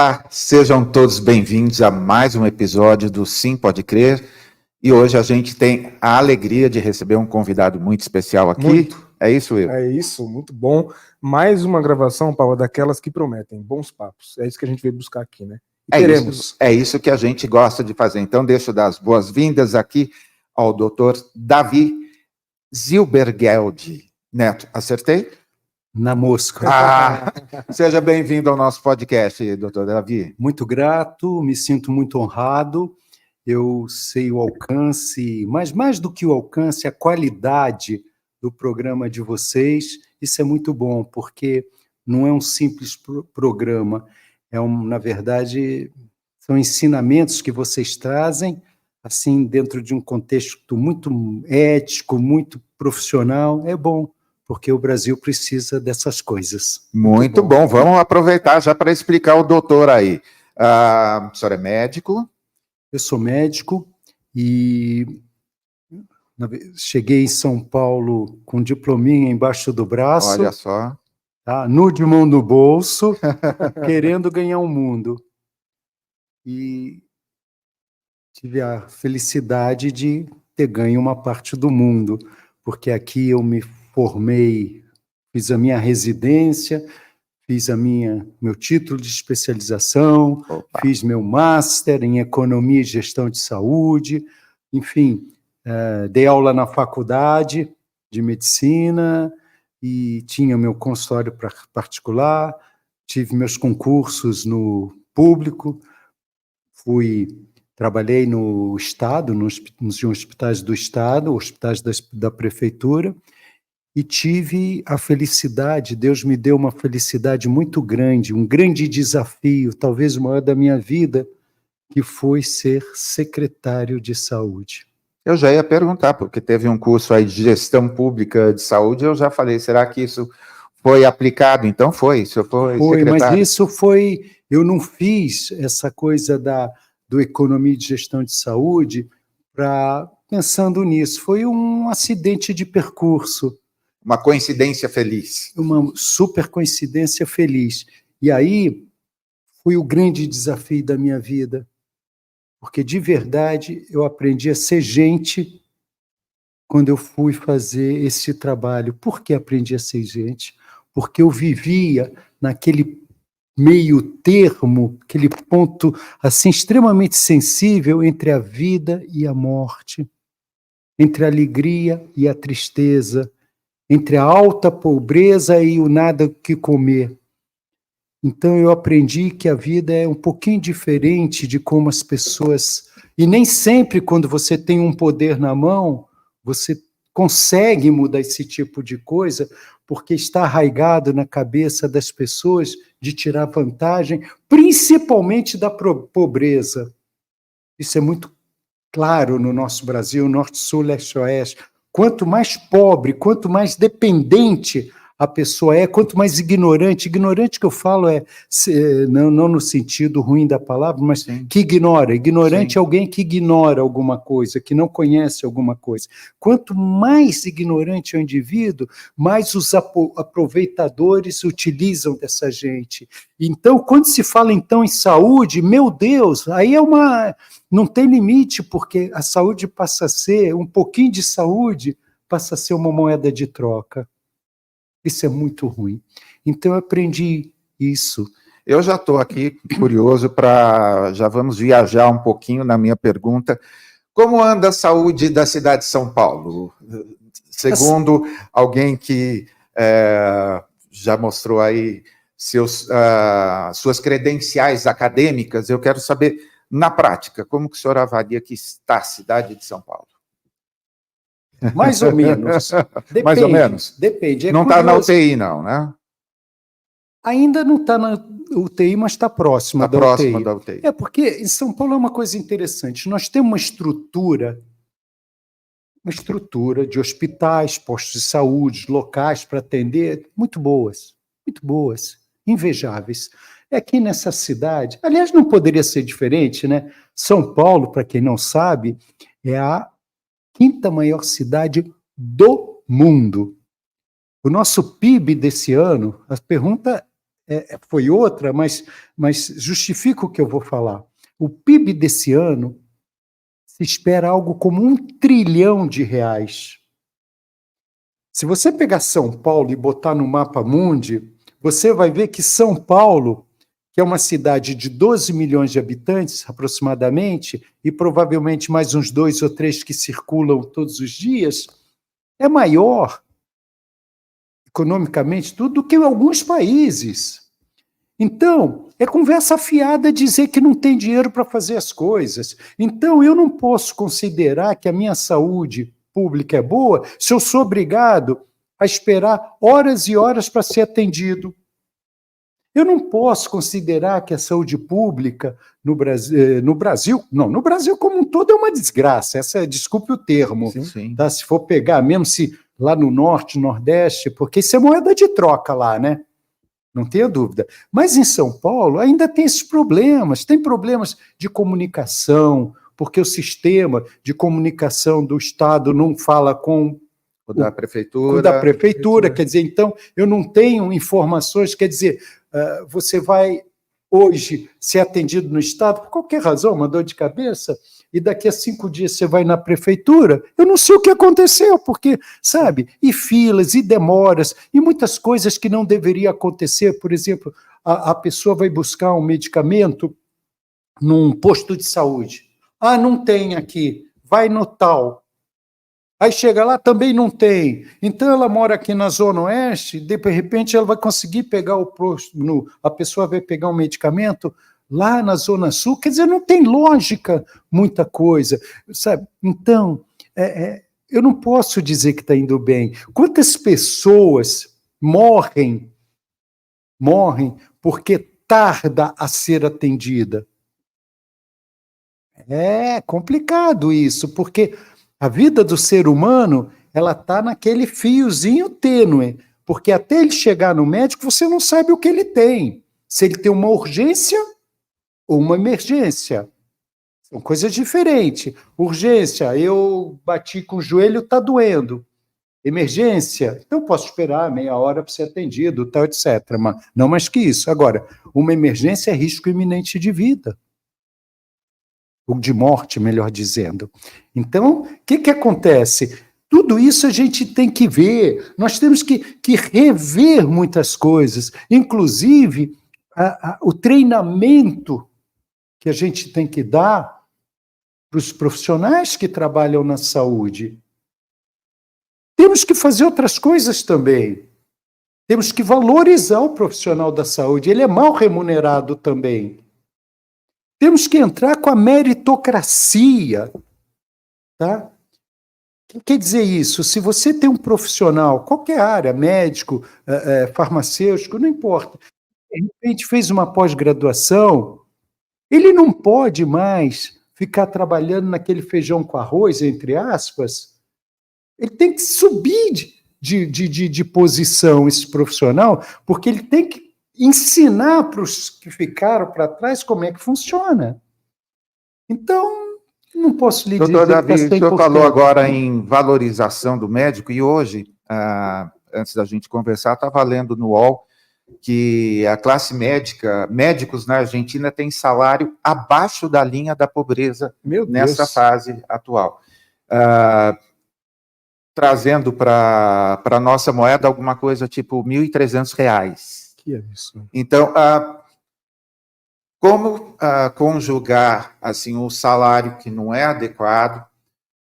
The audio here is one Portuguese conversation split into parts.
Olá, sejam todos bem-vindos a mais um episódio do Sim Pode Crer. E hoje a gente tem a alegria de receber um convidado muito especial aqui. Muito. É isso, Will? É isso, muito bom. Mais uma gravação, Paulo, daquelas que prometem bons papos. É isso que a gente veio buscar aqui, né? E teremos. É isso que a gente gosta de fazer. Então, deixo dar as boas-vindas aqui ao Dr. Davi Zilbergeldi Neto. Acertei? Na mosca. Seja bem-vindo ao nosso podcast, doutor Davi. Muito grato, me sinto muito honrado. Eu sei o alcance, mas mais do que o alcance, a qualidade do programa de vocês. Isso é muito bom, porque não é um simples programa, na verdade, são ensinamentos que vocês trazem, assim, dentro de um contexto muito ético, muito profissional. É bom, porque o Brasil precisa dessas coisas. Muito bom. Vamos aproveitar já para explicar o doutor aí. O senhor é médico? Eu sou médico e cheguei em São Paulo com um diplominha embaixo do braço. Olha só. Tá, nu de mão no bolso, querendo ganhar o mundo. E tive a felicidade de ter ganho uma parte do mundo, porque aqui eu me formei, fiz a minha residência, fiz meu título de especialização, fiz meu master em economia e gestão de saúde, enfim, dei aula na faculdade de medicina e tinha meu consultório particular, tive meus concursos no público, trabalhei no Estado, nos hospitais do Estado, hospitais da Prefeitura, e tive a felicidade, Deus me deu uma felicidade muito grande, um grande desafio, talvez o maior da minha vida, que foi ser secretário de saúde. Eu já ia perguntar, porque teve um curso aí de gestão pública de saúde, eu já falei, será que isso foi aplicado? Então foi, isso foi secretário. Mas isso foi, eu não fiz essa coisa do economia de gestão de saúde pensando nisso, foi um acidente de percurso. Uma coincidência feliz. Uma super coincidência feliz. E aí foi o grande desafio da minha vida, porque de verdade eu aprendi a ser gente quando eu fui fazer esse trabalho. Por que aprendi a ser gente? Porque eu vivia naquele meio termo, aquele ponto assim extremamente sensível entre a vida e a morte, entre a alegria e a tristeza, entre a alta pobreza e o nada que comer. Então eu aprendi que a vida é um pouquinho diferente de como as pessoas... E nem sempre, quando você tem um poder na mão, você consegue mudar esse tipo de coisa, porque está arraigado na cabeça das pessoas de tirar vantagem, principalmente da pobreza. Isso é muito claro no nosso Brasil, norte, sul, leste, oeste. Quanto mais pobre, quanto mais dependente a pessoa é, quanto mais ignorante que eu falo não no sentido ruim da palavra, mas sim, que ignora. Ignorante é alguém que ignora alguma coisa, que não conhece alguma coisa. Quanto mais ignorante é o indivíduo, mais os aproveitadores utilizam dessa gente. Então, quando se fala então em saúde, meu Deus, aí não tem limite, porque a saúde passa a ser, um pouquinho de saúde passa a ser uma moeda de troca. Isso é muito ruim. Então, eu aprendi isso. Eu já estou aqui curioso já vamos viajar um pouquinho na minha pergunta. Como anda a saúde da cidade de São Paulo? Segundo alguém que já mostrou aí suas credenciais acadêmicas, eu quero saber, na prática, como que o senhor avalia que está a cidade de São Paulo? Mais ou menos. Depende, mais ou menos? Depende. Não está na UTI, não, né? Ainda não está na UTI, mas está próxima da UTI. É porque em São Paulo é uma coisa interessante. Nós temos uma estrutura de hospitais, postos de saúde, locais para atender, muito boas, invejáveis. Aqui nessa cidade, aliás, não poderia ser diferente, né? São Paulo, para quem não sabe, é a 5ª maior cidade do mundo. O nosso PIB desse ano, a pergunta foi outra, mas justifica o que eu vou falar. O PIB desse ano se espera algo como R$1 trilhão. Se você pegar São Paulo e botar no mapa mundi, você vai ver que São Paulo, que é uma cidade de 12 milhões de habitantes, aproximadamente, e provavelmente mais uns 2 ou 3 que circulam todos os dias, é maior, economicamente, tudo do que alguns países. Então, é conversa fiada dizer que não tem dinheiro para fazer as coisas. Então, eu não posso considerar que a minha saúde pública é boa se eu sou obrigado a esperar horas e horas para ser atendido. Eu não posso considerar que a saúde pública no Brasil como um todo é uma desgraça, desculpe o termo, Sim. tá? Se for pegar, mesmo se lá no norte, nordeste, porque isso é moeda de troca lá, né? Não tenha dúvida. Mas em São Paulo ainda tem esses problemas, tem problemas de comunicação, porque o sistema de comunicação do Estado não fala com O da prefeitura. da prefeitura, quer dizer, então eu não tenho informações, quer dizer, você vai hoje ser atendido no Estado, por qualquer razão, uma dor de cabeça, e daqui a 5 dias você vai na prefeitura, eu não sei o que aconteceu, porque, sabe, e filas, e demoras, e muitas coisas que não deveriam acontecer, por exemplo, a pessoa vai buscar um medicamento num posto de saúde, não tem aqui, vai no tal, aí chega lá, também não tem. Então ela mora aqui na Zona Oeste, de repente ela vai conseguir pegar o posto, a pessoa vai pegar um medicamento lá na Zona Sul, quer dizer, não tem lógica muita coisa, sabe? Então, eu não posso dizer que está indo bem. Quantas pessoas morrem porque tarda a ser atendida? É complicado isso, porque a vida do ser humano, ela está naquele fiozinho tênue, porque até ele chegar no médico, você não sabe o que ele tem. Se ele tem uma urgência ou uma emergência. São coisas diferentes. Urgência, eu bati com o joelho, está doendo. Emergência, então eu posso esperar meia hora para ser atendido, tal, etc. Mas não mais que isso. Agora, uma emergência é risco iminente de vida. Ou de morte, melhor dizendo. Então, o que acontece? Tudo isso a gente tem que ver, nós temos que rever muitas coisas, inclusive o treinamento que a gente tem que dar para os profissionais que trabalham na saúde. Temos que fazer outras coisas também. Temos que valorizar o profissional da saúde, ele é mal remunerado também. Temos que entrar com a meritocracia, tá? O que quer dizer isso? Se você tem um profissional, qualquer área, médico, farmacêutico, não importa, de repente fez uma pós-graduação, ele não pode mais ficar trabalhando naquele feijão com arroz, entre aspas, ele tem que subir de posição, esse profissional, porque ele tem que ensinar para os que ficaram para trás como é que funciona. Então, não posso lhe dizer... Doutor Davi, o senhor falou agora em valorização do médico, e hoje, antes da gente conversar, estava lendo no UOL que a classe médica, médicos na Argentina têm salário abaixo da linha da pobreza nessa fase atual. Trazendo para a nossa moeda alguma coisa tipo R$1.300. Que é isso? Então, como conjugar assim, o salário que não é adequado,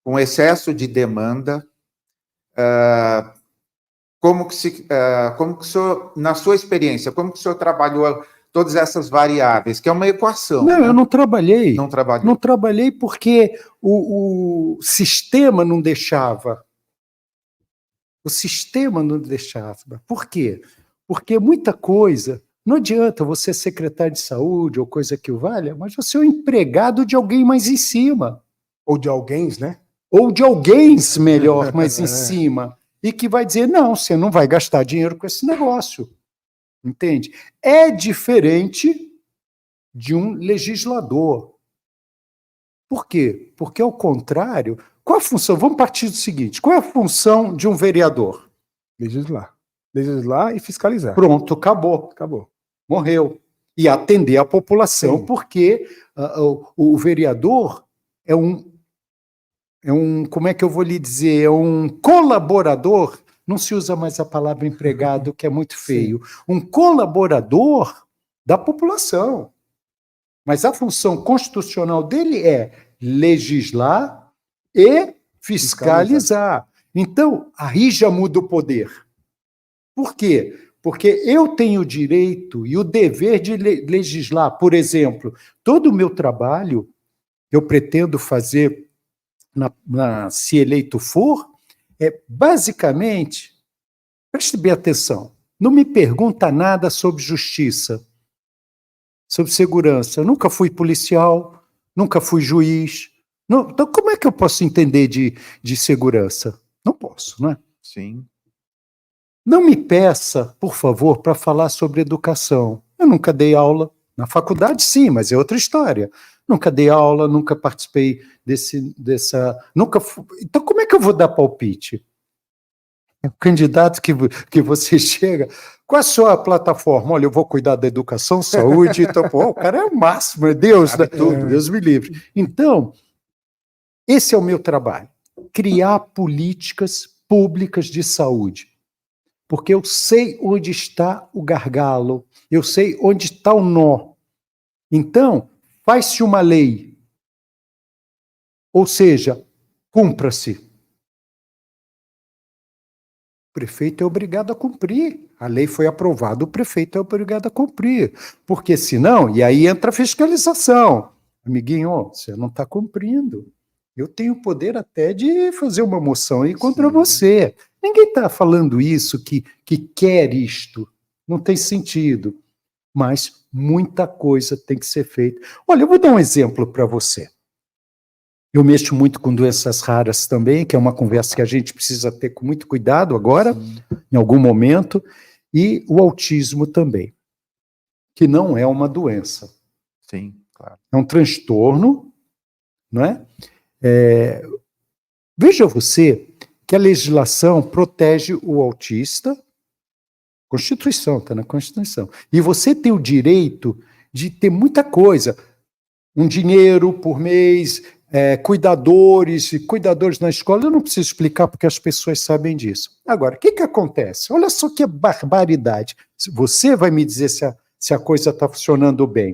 com excesso de demanda, como que o senhor, na sua experiência, como que o senhor trabalhou todas essas variáveis, que é uma equação? Não, né? Eu não trabalhei. Não trabalhei. Não trabalhei porque o sistema não deixava. O sistema não deixava. Por quê? Porque muita coisa... Não adianta você ser secretário de saúde ou coisa que o valha, mas você é um empregado de alguém mais em cima. Ou de alguém, né? Ou de alguém melhor, mais em cima. E que vai dizer, não, você não vai gastar dinheiro com esse negócio. Entende? É diferente de um legislador. Por quê? Porque, ao contrário, qual a função? Vamos partir do seguinte, qual é a função de um vereador? Legislar. Legislar e fiscalizar. Pronto, acabou. Acabou. morreu. E atender a população, Sim. porque o vereador é um, como é que eu vou lhe dizer, é um colaborador, não se usa mais a palavra empregado, que é muito feio, um colaborador da população. Mas a função constitucional dele é legislar e fiscalizar. Então, aí já muda o poder. Por quê? Porque eu tenho o direito e o dever de legislar. Por exemplo, todo o meu trabalho, eu pretendo fazer, se eleito for, é basicamente, preste bem atenção, não me pergunta nada sobre justiça, sobre segurança. Eu nunca fui policial, nunca fui juiz. Não, então, como é que eu posso entender de segurança? Não posso, não é? Sim. Não me peça, por favor, para falar sobre educação. Eu nunca dei aula. Na faculdade, sim, mas é outra história. Nunca dei aula, nunca participei nunca. Então, como é que eu vou dar palpite? O candidato que você chega, qual a sua plataforma? Olha, eu vou cuidar da educação, saúde. Então, pô, o cara é o máximo, é Deus, né? Deus me livre. Então, esse é o meu trabalho: criar políticas públicas de saúde. Porque eu sei onde está o gargalo, eu sei onde está o nó. Então, faz-se uma lei, ou seja, cumpra-se. O prefeito é obrigado a cumprir. A lei foi aprovada, o prefeito é obrigado a cumprir. Porque senão, e aí entra a fiscalização. Amiguinho, você não está cumprindo. Eu tenho poder até de fazer uma moção aí contra você. Ninguém está falando isso, que quer isto. Não tem sentido. Mas muita coisa tem que ser feita. Olha, eu vou dar um exemplo para você. Eu mexo muito com doenças raras também, que é uma conversa que a gente precisa ter com muito cuidado agora, em algum momento, e o autismo também, que não é uma doença. Sim, claro. É um transtorno, não é? Veja você que a legislação protege o autista, Constituição, está na Constituição, e você tem o direito de ter muita coisa, um dinheiro por mês, cuidadores na escola. Eu não preciso explicar porque as pessoas sabem disso. Agora, o que acontece? Olha só que barbaridade. Você vai me dizer se a coisa está funcionando bem.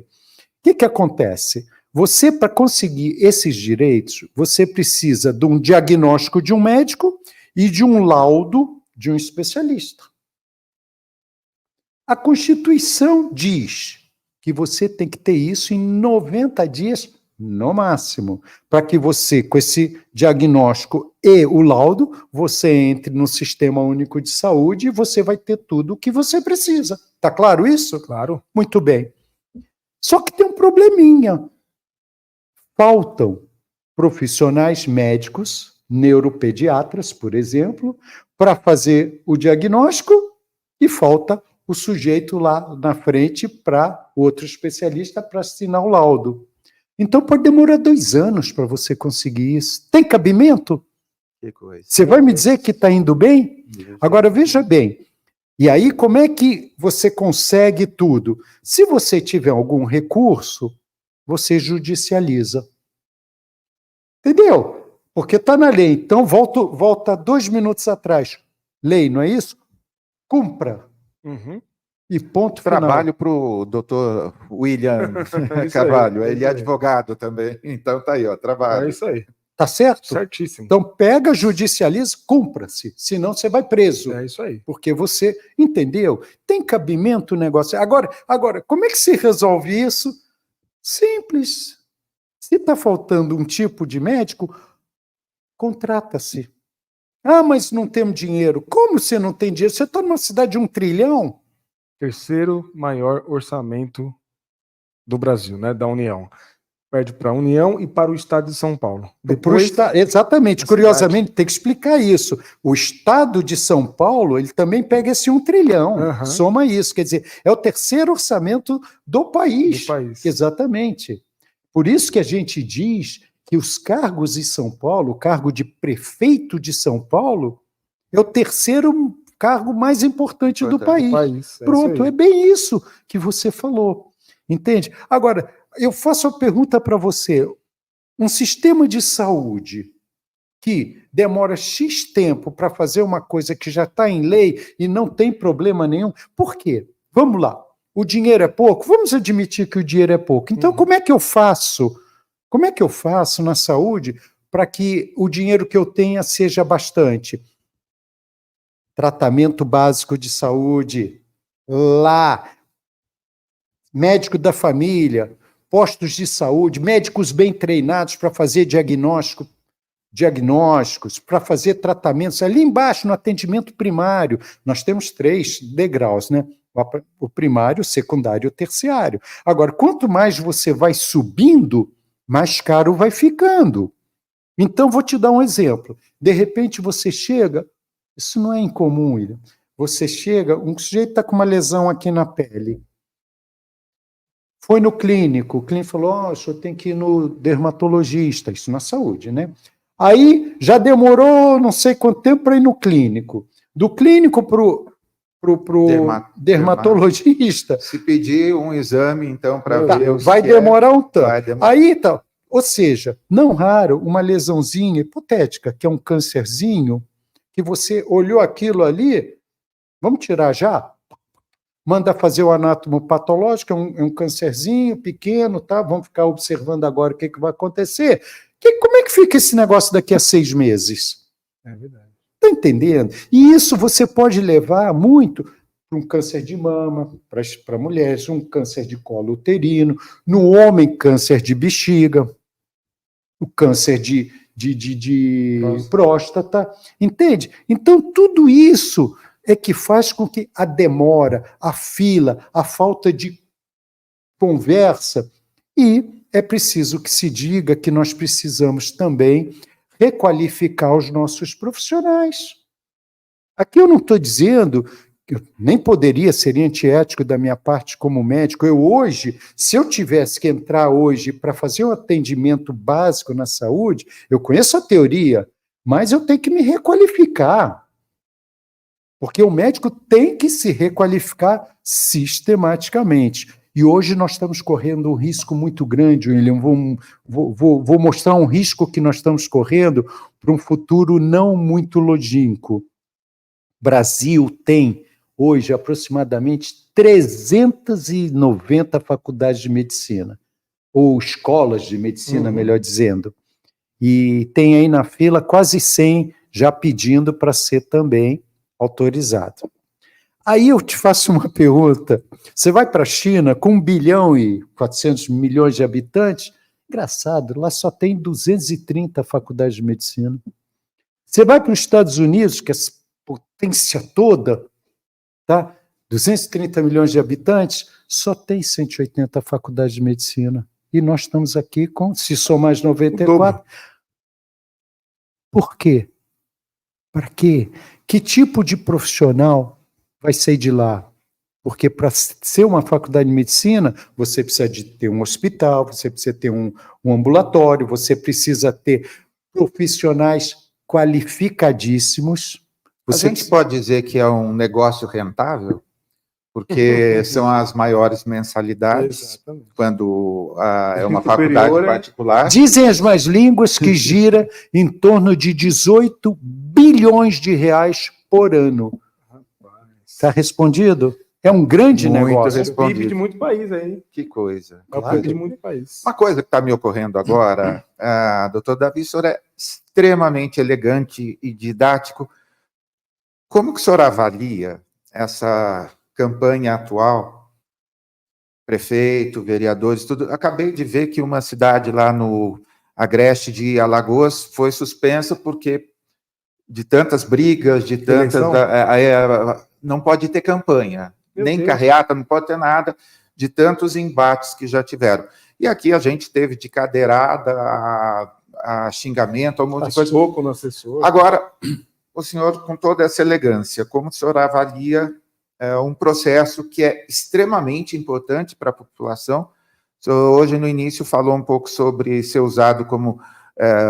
O que acontece? Você, para conseguir esses direitos, você precisa de um diagnóstico de um médico e de um laudo de um especialista. A Constituição diz que você tem que ter isso em 90 dias, no máximo, para que você, com esse diagnóstico e o laudo, você entre no Sistema Único de Saúde e você vai ter tudo o que você precisa. Está claro isso? Claro. Muito bem. Só que tem um probleminha. Faltam profissionais médicos, neuropediatras, por exemplo, para fazer o diagnóstico, e falta o sujeito lá na frente para outro especialista para assinar o laudo. Então pode demorar 2 anos para você conseguir isso. Tem cabimento? Que coisa. Você vai me dizer que está indo bem? Agora veja bem. E aí como é que você consegue tudo? Se você tiver algum recurso, você judicializa. Entendeu? Porque está na lei. Então volta 2 minutos atrás. Lei, não é isso? Cumpra. Uhum. E ponto final. Trabalho para o doutor William Carvalho, ele é advogado também, então tá aí, ó, trabalho. É isso aí. Tá certo? Certíssimo. Então pega, judicializa, cumpra-se, senão você vai preso. É isso aí. Porque você, entendeu? Tem cabimento o negócio. Agora, como é que se resolve isso? Simples. Se está faltando um tipo de médico, contrata-se. Ah, mas não temos dinheiro. Como você não tem dinheiro? Você está numa cidade de 1 trilhão? 3º maior orçamento do Brasil, né, da União. Perde para a União e para o Estado de São Paulo. Depois, exatamente, curiosamente, tem que explicar isso. O Estado de São Paulo, ele também pega esse 1 trilhão, soma isso, quer dizer, é o 3º orçamento do país. Exatamente. Por isso que a gente diz que os cargos em São Paulo, o cargo de prefeito de São Paulo, é o 3º cargo mais importante do Importante. país. É Pronto, isso aí. é bem isso que você falou. Entende? Agora, eu faço a pergunta para você. Um sistema de saúde que demora X tempo para fazer uma coisa que já está em lei e não tem problema nenhum, por quê? Vamos lá. O dinheiro é pouco? Vamos admitir que o dinheiro é pouco. Então, como é que eu faço? Como é que eu faço na saúde para que o dinheiro que eu tenha seja bastante? Tratamento básico de saúde, lá, médico da família, postos de saúde, médicos bem treinados para fazer diagnósticos, para fazer tratamentos. Ali embaixo, no atendimento primário, nós temos 3 degraus, né? O primário, o secundário e o terciário. Agora, quanto mais você vai subindo, mais caro vai ficando. Então, vou te dar um exemplo. De repente, você chega, isso não é incomum, William. Você chega, um sujeito está com uma lesão aqui na pele. Foi no clínico, o clínico falou, o senhor tem que ir no dermatologista, isso na saúde, né? Aí, já demorou não sei quanto tempo para ir no clínico. Do clínico para o dermatologista. Se pedir um exame, então, para Tá, ver vai demorar um tanto. vai demorar. Aí, tá. Ou seja, não raro, uma lesãozinha hipotética, que é um câncerzinho, que você olhou aquilo ali, vamos tirar já? Manda fazer o anátomo patológico, é um câncerzinho pequeno, tá? Vamos ficar observando agora o que vai acontecer. Como é que fica esse negócio daqui a 6 meses? É verdade. Está entendendo? E isso você pode levar muito para um câncer de mama, para mulheres, um câncer de colo uterino, no homem, câncer de bexiga, o câncer de próstata, entende? Então, tudo isso é que faz com que a demora, a fila, a falta de conversa, e é preciso que se diga que nós precisamos também requalificar os nossos profissionais. Aqui eu não estou dizendo, eu nem poderia ser antiético da minha parte como médico. Eu hoje, se eu tivesse que entrar hoje para fazer um atendimento básico na saúde, eu conheço a teoria, mas eu tenho que me requalificar. Porque o médico tem que se requalificar sistematicamente. E hoje nós estamos correndo um risco muito grande, William. Vou mostrar um risco que nós estamos correndo para um futuro não muito longínquo. O Brasil tem hoje aproximadamente 390 faculdades de medicina, ou escolas de medicina, melhor dizendo. E tem aí na fila quase 100 já pedindo para ser também autorizado. Aí eu te faço uma pergunta. Você vai para a China com 1 bilhão e 400 milhões de habitantes? Engraçado, lá só tem 230 faculdades de medicina. Você vai para os Estados Unidos, que é essa potência toda, tá? 230 milhões de habitantes, só tem 180 faculdades de medicina. E nós estamos aqui com, se somar as 94. Por quê? Para quê? Que tipo de profissional vai sair de lá? Porque para ser uma faculdade de medicina, você precisa de ter um hospital, você precisa ter um ambulatório, você precisa ter profissionais qualificadíssimos. A gente pode dizer que é um negócio rentável, porque são as maiores mensalidades. Exatamente. Quando é uma Superior, faculdade particular. Dizem as más línguas que gira em torno de 18 bilhões de reais por ano. Está respondido? É um grande Muito negócio. respondido. É o PIB de muito país aí. Que coisa. É o Claro. PIB de muito país. Uma coisa que está me ocorrendo agora, doutor Davi, o senhor é extremamente elegante e didático. Como que o senhor avalia essa campanha atual? Prefeito, vereadores, tudo. Acabei de ver que uma cidade lá no Agreste de Alagoas foi suspensa porque de tantas brigas, de tantas... não pode ter campanha, Meu nem Deus. carreata, não pode ter nada, de tantos embates que já tiveram. E aqui a gente teve de cadeirada a xingamento, a um monte de coisa. Soco no assessor. Agora, o senhor, com toda essa elegância, como o senhor avalia um processo que é extremamente importante para a população? O senhor, hoje, no início, falou um pouco sobre ser usado como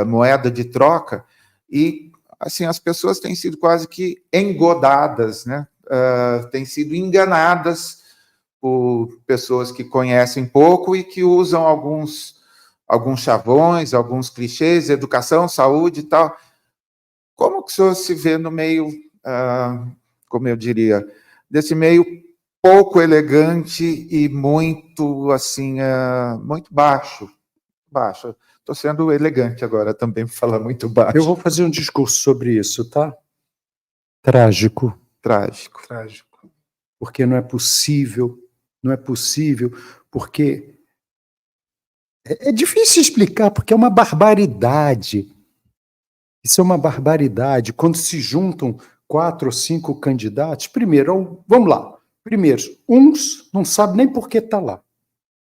moeda de troca, e assim, as pessoas têm sido quase que engodadas, né? Têm sido enganadas por pessoas que conhecem pouco e que usam alguns chavões, alguns clichês, educação, saúde e tal. Como que o senhor se vê no meio, como eu diria, desse meio pouco elegante e muito, assim, muito baixo? Baixo. Estou sendo elegante agora também, para falar muito baixo. Eu vou fazer um discurso sobre isso, tá? Trágico. Trágico. Trágico. Porque não é possível, porque é difícil explicar, porque é uma barbaridade. Isso é uma barbaridade. Quando se juntam 4 ou 5 candidatos, primeiro, vamos lá. Primeiro, uns não sabem nem por que está lá.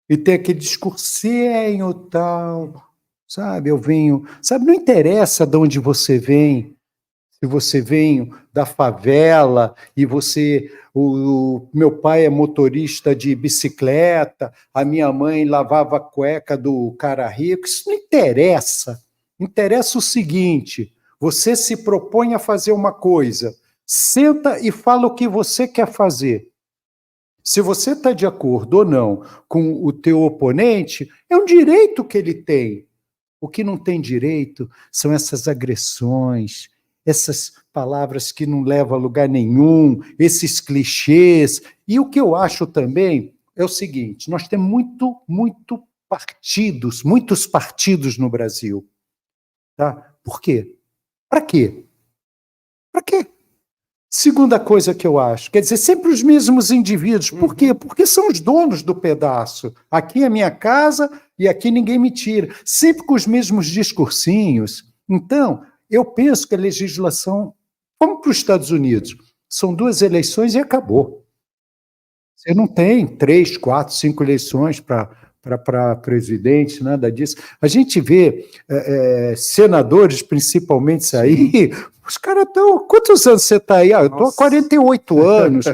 E tem aquele discursinho tal, sabe? Eu venho. Sabe, não interessa de onde você vem. Se você vem da favela e o meu pai é motorista de bicicleta, a minha mãe lavava a cueca do cara rico, isso não interessa. Interessa o seguinte: você se propõe a fazer uma coisa, senta e fala o que você quer fazer. Se você está de acordo ou não com o teu oponente, é um direito que ele tem. O que não tem direito são essas agressões, essas palavras que não levam a lugar nenhum, esses clichês. E o que eu acho também é o seguinte: nós temos muitos partidos no Brasil. Tá? Por quê? Para quê? Para quê? Segunda coisa que eu acho, quer dizer, sempre os mesmos indivíduos. Por quê? Porque são os donos do pedaço. Aqui é minha casa e aqui ninguém me tira. Sempre com os mesmos discursinhos. Então, eu penso que a legislação, vamos para os Estados Unidos, são 2 eleições e acabou. Você não tem 3, 4, 5 eleições para presidente, nada disso. A gente vê senadores, principalmente, sair. Os caras estão. Quantos anos você está aí? Eu estou há 48 anos.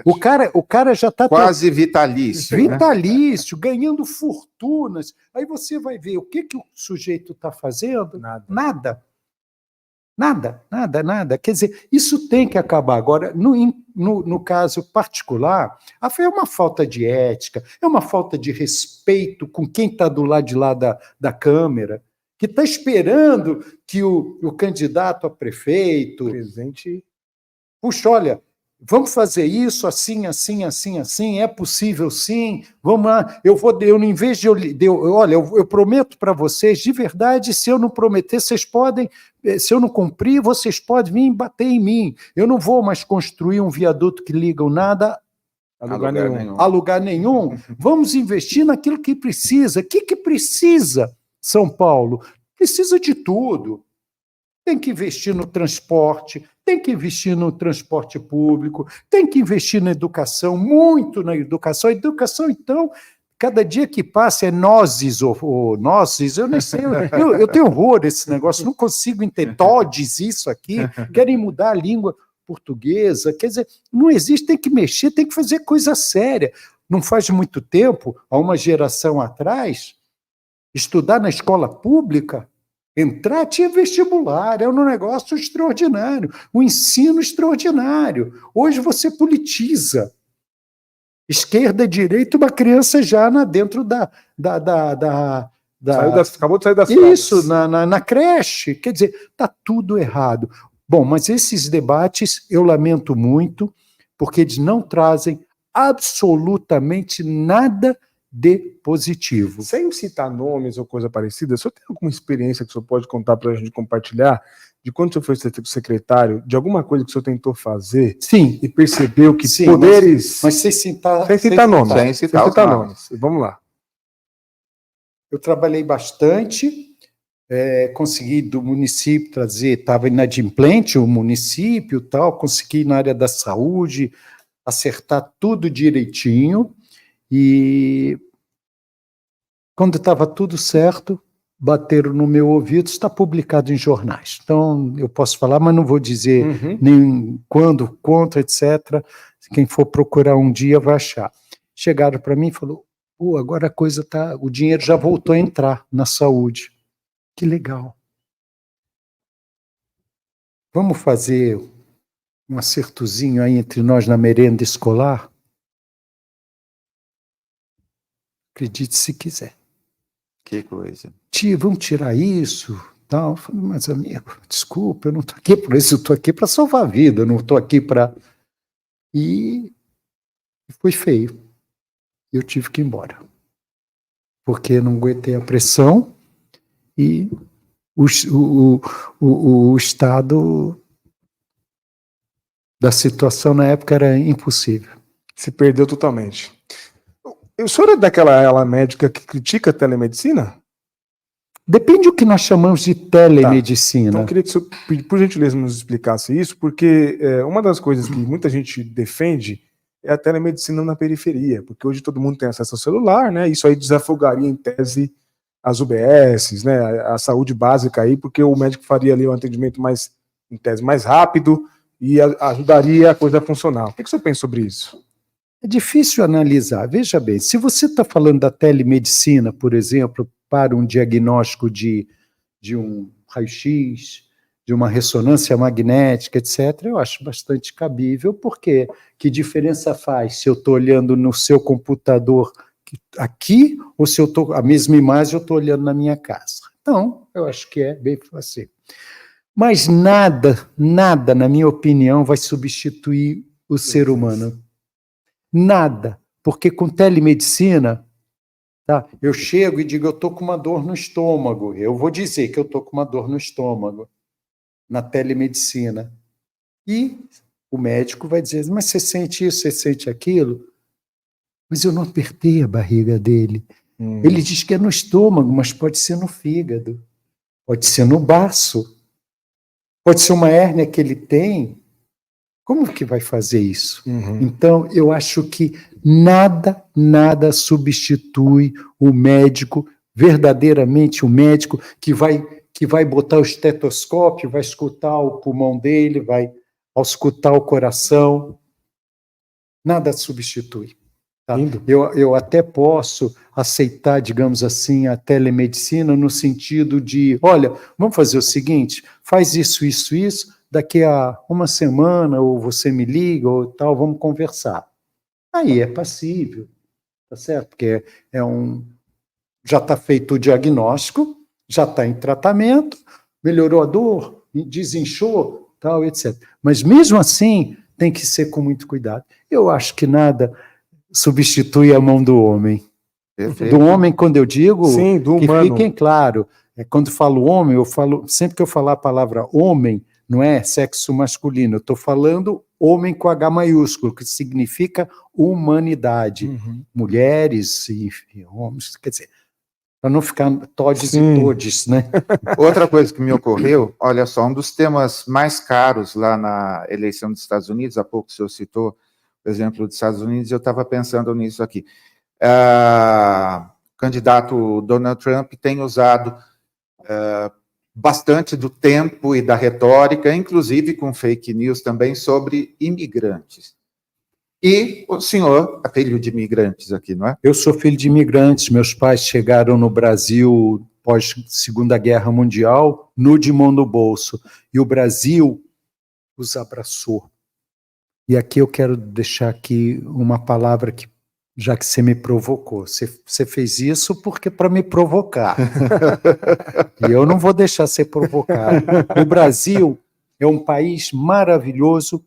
O cara já está. Quase vitalício. Vitalício, né? Ganhando fortunas. Aí você vai ver o que o sujeito está fazendo? Nada. Quer dizer, isso tem que acabar. Agora, no caso particular, é uma falta de ética, é uma falta de respeito com quem está do lado de lá da Câmara, que está esperando que o candidato a prefeito... Presente. Puxa, olha, vamos fazer isso assim, é possível sim, vamos lá, em vez de olha, eu prometo para vocês, de verdade, se eu não prometer, vocês podem, se eu não cumprir, vocês podem vir bater em mim, eu não vou mais construir um viaduto que liga o nada a lugar nenhum, vamos investir naquilo que precisa. O que precisa, São Paulo? Precisa de tudo. Tem que investir no transporte, tem que investir no transporte público, tem que investir na educação, muito na educação. A educação, então, cada dia que passa é nozes, ou nozes, eu nem sei, eu tenho horror desse negócio, não consigo entender. Todes, isso aqui, querem mudar a língua portuguesa, quer dizer, não existe, tem que mexer, tem que fazer coisa séria. Não faz muito tempo, há uma geração atrás, estudar na escola pública, entrar tinha vestibular, é um negócio extraordinário, um ensino extraordinário. Hoje você politiza. Esquerda e direita, uma criança já dentro acabou de sair das isso, na creche. Quer dizer, está tudo errado. Bom, mas esses debates eu lamento muito, porque eles não trazem absolutamente nada de positivo. Sem citar nomes ou coisa parecida, o senhor tem alguma experiência que o senhor pode contar para a gente compartilhar de quando o senhor foi secretário, de alguma coisa que o senhor tentou fazer? Sim. E percebeu que sim, poderes... Mas sem citar nomes. Sem citar nomes. Vamos lá. Eu trabalhei bastante, consegui do município trazer, estava inadimplente o município, tal, consegui na área da saúde acertar tudo direitinho, e quando estava tudo certo, bateram no meu ouvido, está publicado em jornais. Então, eu posso falar, mas não vou dizer nem quando, contra, etc. Quem for procurar um dia vai achar. Chegaram para mim e falaram, agora a coisa está, o dinheiro já voltou a entrar na saúde. Que legal. Vamos fazer um acertozinho aí entre nós na merenda escolar? Acredite se quiser. Que coisa. Tia, vamos tirar isso? Tal. Eu falei, mas amigo, desculpa, eu não estou aqui para isso, eu estou aqui para salvar a vida, eu não estou aqui para... E foi feio. Eu tive que ir embora. Porque não aguentei a pressão e o estado da situação na época era impossível. Se perdeu totalmente. O senhor é daquela médica que critica a telemedicina? Depende do que nós chamamos de telemedicina. Então, eu queria que o senhor, por gentileza, nos explicasse isso, porque uma das coisas que muita gente defende é a telemedicina na periferia, porque hoje todo mundo tem acesso ao celular, né? Isso aí desafogaria, em tese, as UBSs, né? A saúde básica aí, porque o médico faria ali um atendimento mais, em tese, mais rápido e ajudaria a coisa a funcionar. O que o senhor pensa sobre isso? É difícil analisar. Veja bem, se você está falando da telemedicina, por exemplo, para um diagnóstico de um raio-x, de uma ressonância magnética, etc., eu acho bastante cabível, porque que diferença faz se eu estou olhando no seu computador aqui ou se eu estou a mesma imagem eu estou olhando na minha casa? Então, eu acho que é bem assim. Mas nada, na minha opinião, vai substituir o ser humano. Nada, porque com telemedicina, tá, eu chego e digo, eu estou com uma dor no estômago, eu vou dizer que eu estou com uma dor no estômago, na telemedicina. E o médico vai dizer, mas você sente isso, você sente aquilo? Mas eu não apertei a barriga dele. Ele diz que é no estômago, mas pode ser no fígado, pode ser no baço, pode ser uma hérnia que ele tem. Como que vai fazer isso? Então, eu acho que nada substitui o médico, verdadeiramente o médico que vai botar o estetoscópio, vai escutar o pulmão dele, vai auscultar o coração. Nada substitui. Tá? Eu até posso aceitar, digamos assim, a telemedicina no sentido de, olha, vamos fazer o seguinte, faz isso, daqui a uma semana, ou você me liga, ou tal, vamos conversar. Aí é passível, tá certo? Porque já está feito o diagnóstico, já está em tratamento, melhorou a dor, desinchou, tal, etc. Mas mesmo assim, tem que ser com muito cuidado. Eu acho que nada substitui a mão do homem. Perfeito. Do homem, quando eu digo, sim, do que humano. fiquem claro, quando falo homem, eu falo, sempre que eu falar a palavra homem, não é sexo masculino, eu estou falando homem com H maiúsculo, que significa humanidade. Mulheres e homens, quer dizer, para não ficar todes e todes, né? Outra coisa que me ocorreu, olha só, um dos temas mais caros lá na eleição dos Estados Unidos, há pouco o senhor citou o exemplo dos Estados Unidos, eu estava pensando nisso aqui. O candidato Donald Trump tem usado bastante do tempo e da retórica, inclusive com fake news também, sobre imigrantes. E o senhor é filho de imigrantes aqui, não é? Eu sou filho de imigrantes, meus pais chegaram no Brasil pós-Segunda Guerra Mundial, nu de mão no bolso, e o Brasil os abraçou. E aqui eu quero deixar aqui uma palavra que, já que você me provocou, você fez isso porque para me provocar. E eu não vou deixar ser provocado. O Brasil é um país maravilhoso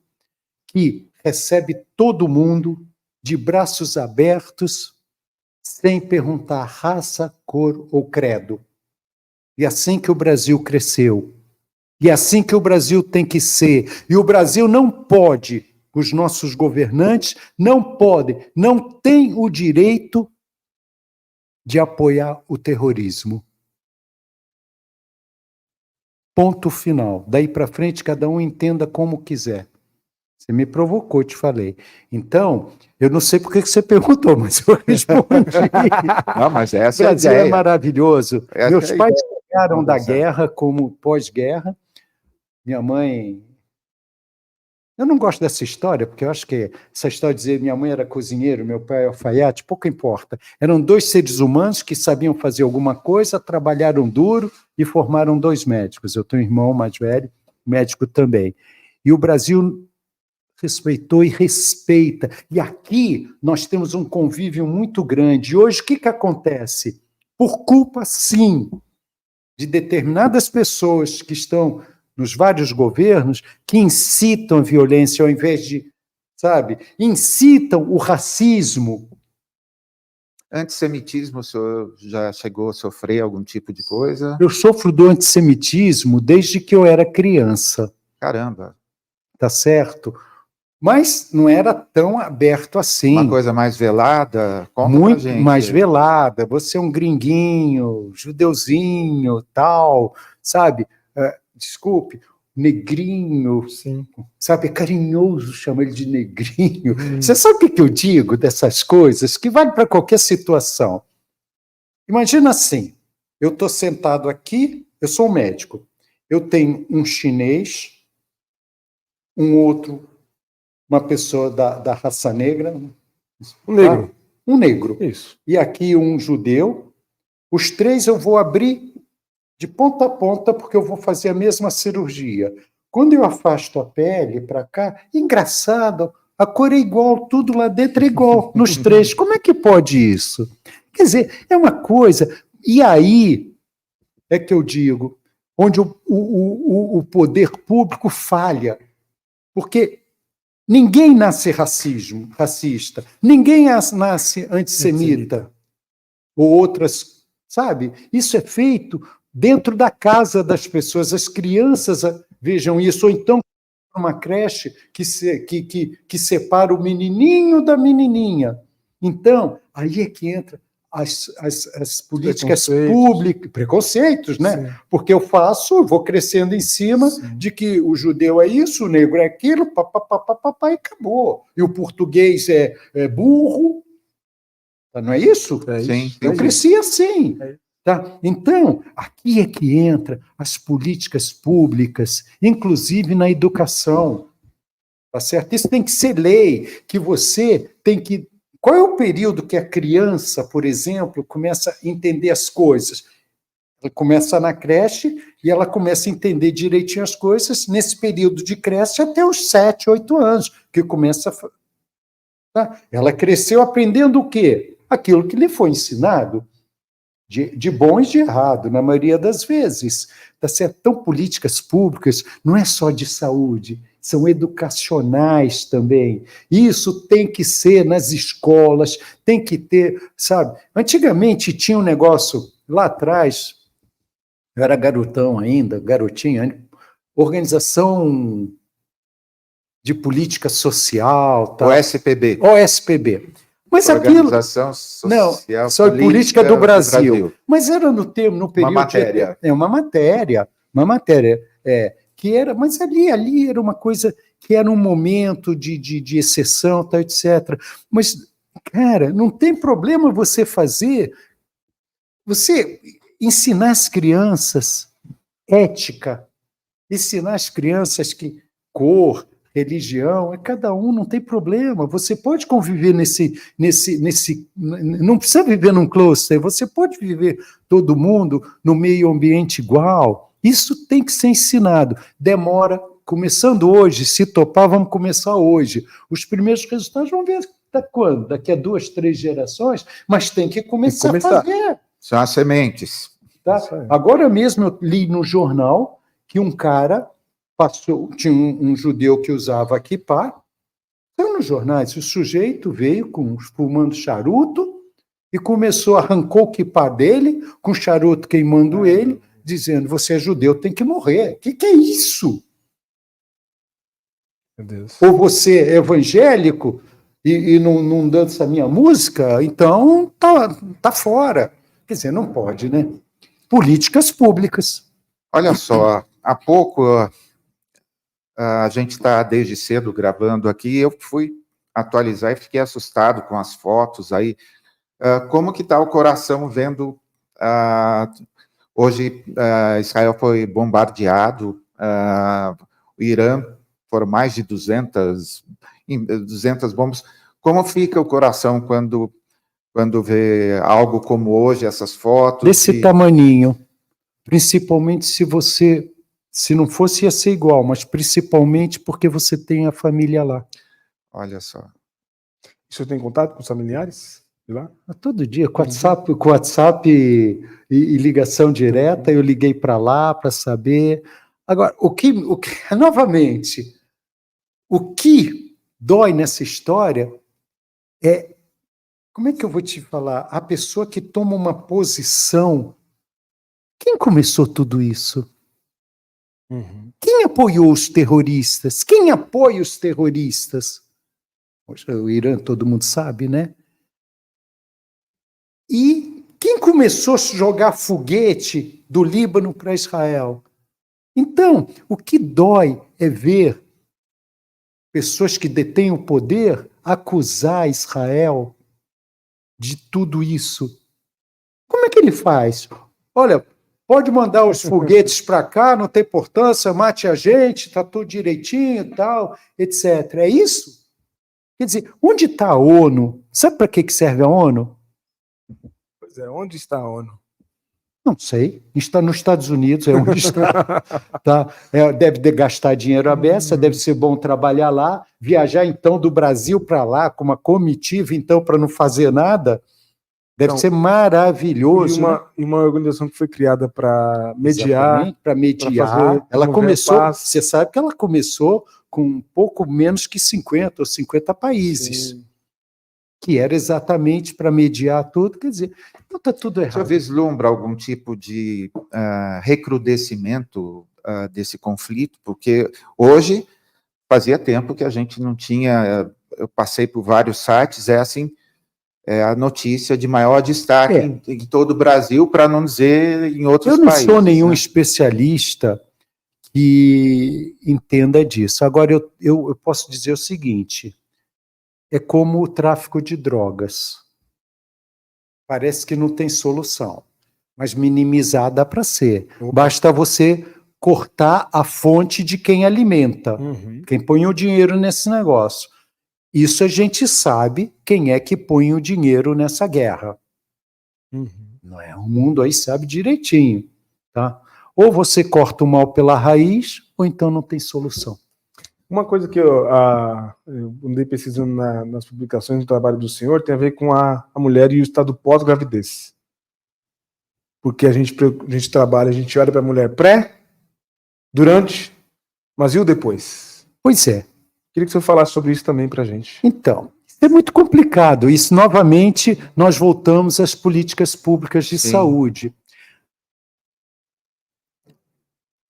que recebe todo mundo de braços abertos, sem perguntar raça, cor ou credo. E assim que o Brasil cresceu. E assim que o Brasil tem que ser. E o Brasil não pode, os nossos governantes não podem, não têm o direito de apoiar o terrorismo. Ponto final. Daí para frente, cada um entenda como quiser. Você me provocou, te falei. Então, eu não sei por que você perguntou, mas eu respondi. Não, mas essa o Brasil é a ideia. É maravilhoso. Essa Meus é a pais ideia. chegaram da guerra como pós-guerra. Minha mãe... Eu não gosto dessa história, porque eu acho que essa história de dizer minha mãe era cozinheiro, meu pai é alfaiate, pouco importa. Eram dois seres humanos que sabiam fazer alguma coisa, trabalharam duro e formaram dois médicos. Eu tenho um irmão mais velho, médico também. E o Brasil respeitou e respeita. E aqui nós temos um convívio muito grande. E hoje o que acontece? Por culpa, sim, de determinadas pessoas que estão nos vários governos, que incitam a violência ao invés de, sabe, incitam o racismo. Antissemitismo, o senhor já chegou a sofrer algum tipo de coisa? Eu sofro do antissemitismo desde que eu era criança. Caramba. Tá certo? Mas não era tão aberto assim. Uma coisa mais velada? Conta pra Muito gente. mais velada. Você é um gringuinho, judeuzinho, tal, sabe? Desculpe, negrinho, Sim. sabe? É carinhoso chamar ele de negrinho. Você sabe o que eu digo dessas coisas? Que vale para qualquer situação. Imagina assim, eu estou sentado aqui, eu sou um médico, eu tenho um chinês, um outro, uma pessoa da raça negra. Um negro. Tá? Um negro. Isso. E aqui um judeu. Os três eu vou abrir de ponta a ponta, porque eu vou fazer a mesma cirurgia. Quando eu afasto a pele para cá, engraçado, a cor é igual, tudo lá dentro é igual, nos três. Como é que pode isso? Quer dizer, é uma coisa... E aí é que eu digo, onde o poder público falha. Porque ninguém nasce racista, ninguém nasce antissemita, ou outras, sabe? Isso é feito dentro da casa das pessoas. As crianças vejam isso, ou então uma creche que separa o menininho da menininha. Então, aí é que entra as políticas públicas, preconceitos, né? Sim. Porque eu vou crescendo em cima Sim. de que o judeu é isso, o negro é aquilo, papapá, e acabou. E o português é burro, não é isso? Sim. Eu cresci assim. Tá? Então, aqui é que entra as políticas públicas, inclusive na educação. Tá certo? Isso tem que ser lei, que você tem que... Qual é o período que a criança, por exemplo, começa a entender as coisas? Ela começa na creche e ela começa a entender direitinho as coisas nesse período de creche até os 7, 8 anos, que começa a... Tá? Ela cresceu aprendendo o quê? Aquilo que lhe foi ensinado. De bom e de errado, na maioria das vezes. Tá certo? Então, políticas públicas não é só de saúde, são educacionais também. Isso tem que ser nas escolas, tem que ter, sabe? Antigamente tinha um negócio, lá atrás, eu era garotão ainda, garotinha, Organização de Política Social. Tá? OSPB. OSPB. Mas Organização Social não, só Política do Brasil. Mas era no período... Uma matéria. Uma matéria, que era... Mas ali era uma coisa que era um momento de exceção, tal, etc. Mas, cara, não tem problema você ensinar as crianças ética, ensinar as crianças que cor, religião, cada um, não tem problema. Você pode conviver não precisa viver num cluster, você pode viver todo mundo no meio ambiente igual. Isso tem que ser ensinado. Demora, começando hoje, se topar, vamos começar hoje. Os primeiros resultados vão ver quando? Daqui a 2, 3 gerações, mas tem que começar a fazer. São as sementes. Tá? Agora mesmo eu li no jornal que um cara tinha um judeu que usava kippá, então nos jornais, o sujeito veio fumando charuto e arrancou o kippá dele, com o charuto queimando ele, dizendo, você é judeu, tem que morrer. O que é isso? Meu Deus. Ou você é evangélico e não dança a minha música, então tá fora. Quer dizer, não pode, né? Políticas públicas. Olha só, há pouco... A gente está desde cedo gravando aqui, eu fui atualizar e fiquei assustado com as fotos aí. Como que está o coração vendo... hoje Israel foi bombardeado, o Irã foram mais de 200 bombas. Como fica o coração quando vê algo como hoje, essas fotos? Desse tamaninho, principalmente se você Se não fosse, ia ser igual, mas principalmente porque você tem a família lá. Olha só. O senhor tem contato com os familiares de lá? Todo dia, com WhatsApp e ligação direta, eu liguei para lá para saber. Agora, novamente, o que dói nessa história é, como é que eu vou te falar? A pessoa que toma uma posição. Quem começou tudo isso? Quem apoiou os terroristas? Quem apoia os terroristas? Poxa, o Irã, todo mundo sabe, né? E quem começou a jogar foguete do Líbano para Israel? Então, o que dói é ver pessoas que detêm o poder acusar Israel de tudo isso. Como é que ele faz? Olha, pode mandar os foguetes para cá, não tem importância, mate a gente, está tudo direitinho e tal, etc. É isso? Quer dizer, onde está a ONU? Sabe para que serve a ONU? Pois é, onde está a ONU? Não sei. Está nos Estados Unidos, é onde está. Tá? Deve gastar dinheiro à beça, deve ser bom trabalhar lá, viajar então do Brasil para lá com uma comitiva, então, para não fazer nada. Deve ser maravilhoso. E uma organização que foi criada para mediar. Para mediar. Ela começou, você sabe que ela começou com um pouco menos que 50 ou 50 países. Sim. Que era exatamente para mediar tudo, quer dizer, não está tudo errado. Você vislumbra algum tipo de recrudescimento desse conflito? Porque hoje, fazia tempo que a gente não tinha, eu passei por vários sites, é a notícia de maior destaque em todo o Brasil, para não dizer em outros países. Eu não sou nenhum especialista que entenda disso. Agora, eu posso dizer o seguinte, é como o tráfico de drogas. Parece que não tem solução, mas minimizar dá para ser. Basta você cortar a fonte de quem alimenta, quem põe o dinheiro nesse negócio. Isso a gente sabe quem é que põe o dinheiro nessa guerra. Não é? O mundo aí sabe direitinho. Tá? Ou você corta o mal pela raiz, ou então não tem solução. Uma coisa que eu andei pesquisando nas publicações do trabalho do senhor tem a ver com a mulher e o estado pós-gravidez. Porque a gente trabalha, a gente olha para a mulher pré, durante, mas e o depois? Pois é. Queria que o senhor falasse sobre isso também para a gente. Então, é muito complicado. Isso, novamente, nós voltamos às políticas públicas de saúde.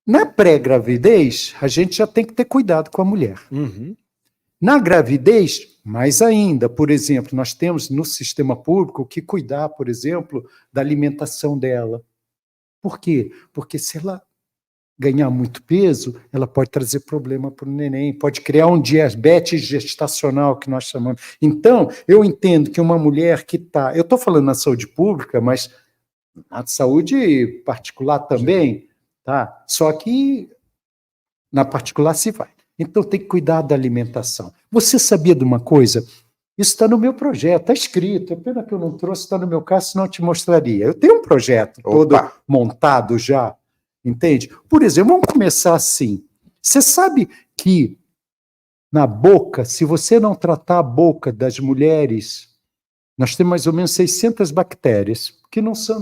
Na pré-gravidez, a gente já tem que ter cuidado com a mulher. Na gravidez, mais ainda. Por exemplo, nós temos no sistema público que cuidar, por exemplo, da alimentação dela. Por quê? Porque se ela ganhar muito peso, ela pode trazer problema para o neném, pode criar um diabetes gestacional, que nós chamamos. Então, eu entendo que uma mulher que está... Eu estou falando na saúde pública, mas na saúde particular também, tá? Só que na particular se vai. Então, tem que cuidar da alimentação. Você sabia de uma coisa? Isso está no meu projeto, está escrito. É pena que eu não trouxe, está no meu caso, senão eu te mostraria. Eu tenho um projeto todo montado já. Entende? Por exemplo, vamos começar assim. Você sabe que na boca, se você não tratar a boca das mulheres, nós temos mais ou menos 600 bactérias, que não são,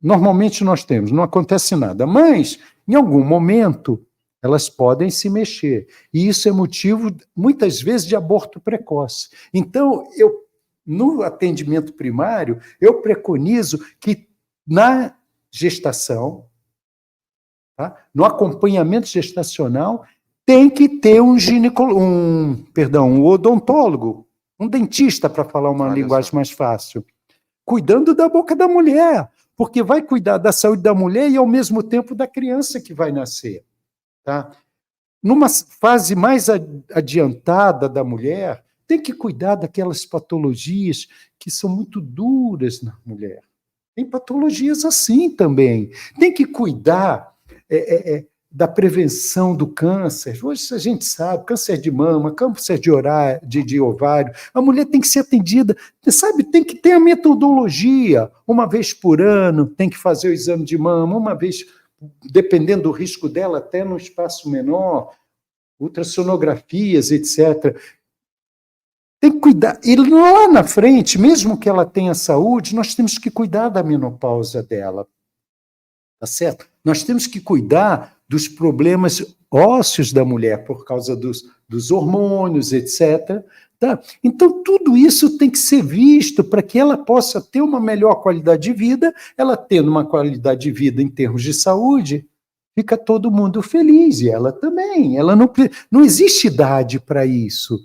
normalmente nós temos, não acontece nada, mas em algum momento elas podem se mexer. E isso é motivo, muitas vezes, de aborto precoce. Então, no atendimento primário, eu preconizo que na gestação, no acompanhamento gestacional, tem que ter um odontólogo, um dentista, para falar uma linguagem mais fácil, cuidando da boca da mulher, porque vai cuidar da saúde da mulher e, ao mesmo tempo, da criança que vai nascer. Tá? Numa fase mais adiantada da mulher, tem que cuidar daquelas patologias que são muito duras na mulher. Tem patologias assim também. Tem que cuidar da prevenção do câncer. Hoje a gente sabe, câncer de mama, câncer de ovário, a mulher tem que ser atendida, sabe, tem que ter a metodologia, uma vez por ano tem que fazer o exame de mama, uma vez dependendo do risco dela, até no espaço menor, ultrassonografias, etc. Tem que cuidar. E lá na frente, mesmo que ela tenha saúde, nós temos que cuidar da menopausa dela. Tá certo? Nós temos que cuidar dos problemas ósseos da mulher por causa dos hormônios, etc. Tá? Então, tudo isso tem que ser visto para que ela possa ter uma melhor qualidade de vida. Ela tendo uma qualidade de vida em termos de saúde, fica todo mundo feliz, e ela também. Ela não existe idade para isso,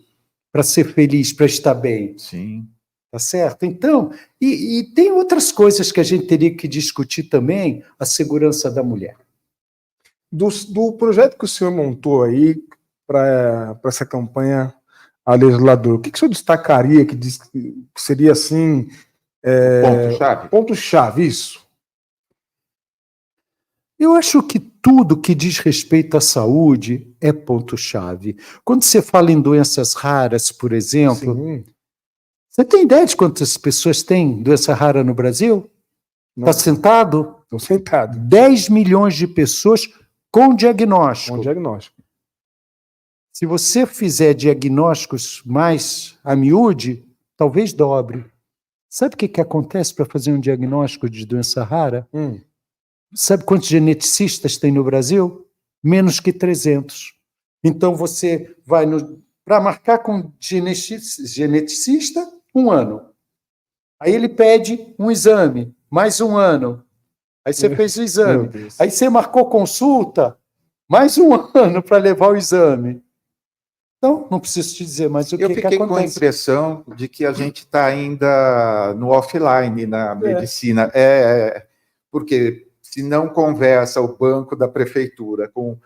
para ser feliz, para estar bem. Sim. Tá certo? Então, e tem outras coisas que a gente teria que discutir também, a segurança da mulher. Do projeto que o senhor montou aí para essa campanha a legislador, o que o senhor destacaria que seria assim... Ponto-chave? Ponto-chave, isso. Eu acho que tudo que diz respeito à saúde é ponto-chave. Quando você fala em doenças raras, por exemplo... Sim. Você tem ideia de quantas pessoas têm doença rara no Brasil? Está sentado? Estou sentado. 10 milhões de pessoas com diagnóstico. Com diagnóstico. Se você fizer diagnósticos mais a miúde, talvez dobre. Sabe o que acontece para fazer um diagnóstico de doença rara? Sabe quantos geneticistas tem no Brasil? Menos que 300. Então você vai para marcar com geneticista, 1 ano. Aí ele pede um exame, mais 1 ano. Aí você fez o exame. Aí você marcou consulta, mais 1 ano para levar o exame. Então, não preciso te dizer mais o que acontece. Eu fiquei com a impressão de que a gente está ainda no offline na medicina. Porque se não conversa o banco da prefeitura com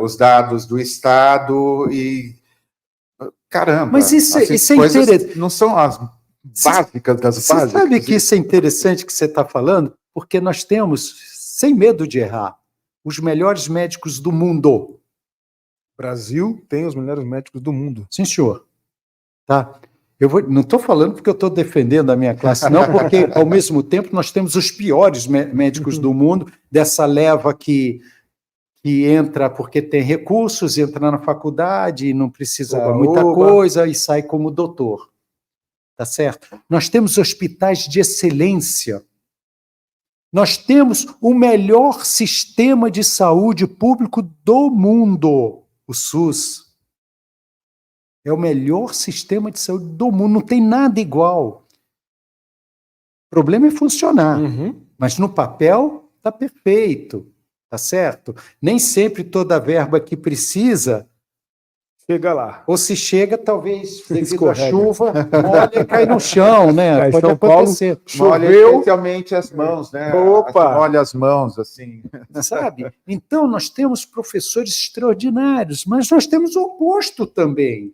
os dados do Estado e... Caramba! Mas isso é interessante. Não são as básicas das Você básicas. sabe que isso é interessante que você está falando? Porque nós temos, sem medo de errar, os melhores médicos do mundo. O Brasil tem os melhores médicos do mundo. Sim, senhor. Tá? Não estou falando porque eu estou defendendo a minha classe, não, porque, ao mesmo tempo, nós temos os piores médicos do mundo, dessa leva que entra porque tem recursos, entra na faculdade, não precisa muita coisa e sai como doutor. Tá certo? Nós temos hospitais de excelência. Nós temos o melhor sistema de saúde público do mundo, o SUS. É o melhor sistema de saúde do mundo, não tem nada igual. O problema é funcionar, mas no papel está perfeito. Tá certo? Nem sempre toda a verba que precisa chega lá. Ou se chega, talvez, devido à chuva, molha e cai no chão, né? Pode acontecer. Choveu, especialmente as mãos, né? Opa! Molha as mãos, assim. Sabe? Então, nós temos professores extraordinários, mas nós temos o oposto também.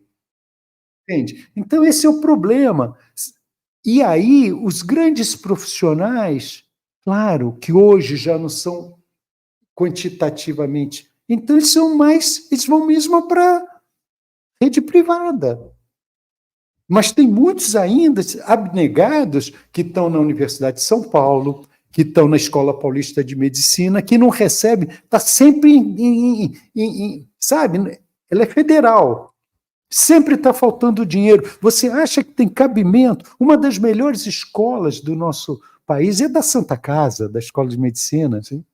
Entende? Então, esse é o problema. E aí, os grandes profissionais, claro, que hoje já não são quantitativamente. Então, eles vão mesmo para rede privada. Mas tem muitos ainda abnegados que estão na Universidade de São Paulo, que estão na Escola Paulista de Medicina, que não recebem, está sempre sabe, ela é federal. Sempre está faltando dinheiro. Você acha que tem cabimento? Uma das melhores escolas do nosso país é da Santa Casa, da Escola de Medicina. Sim.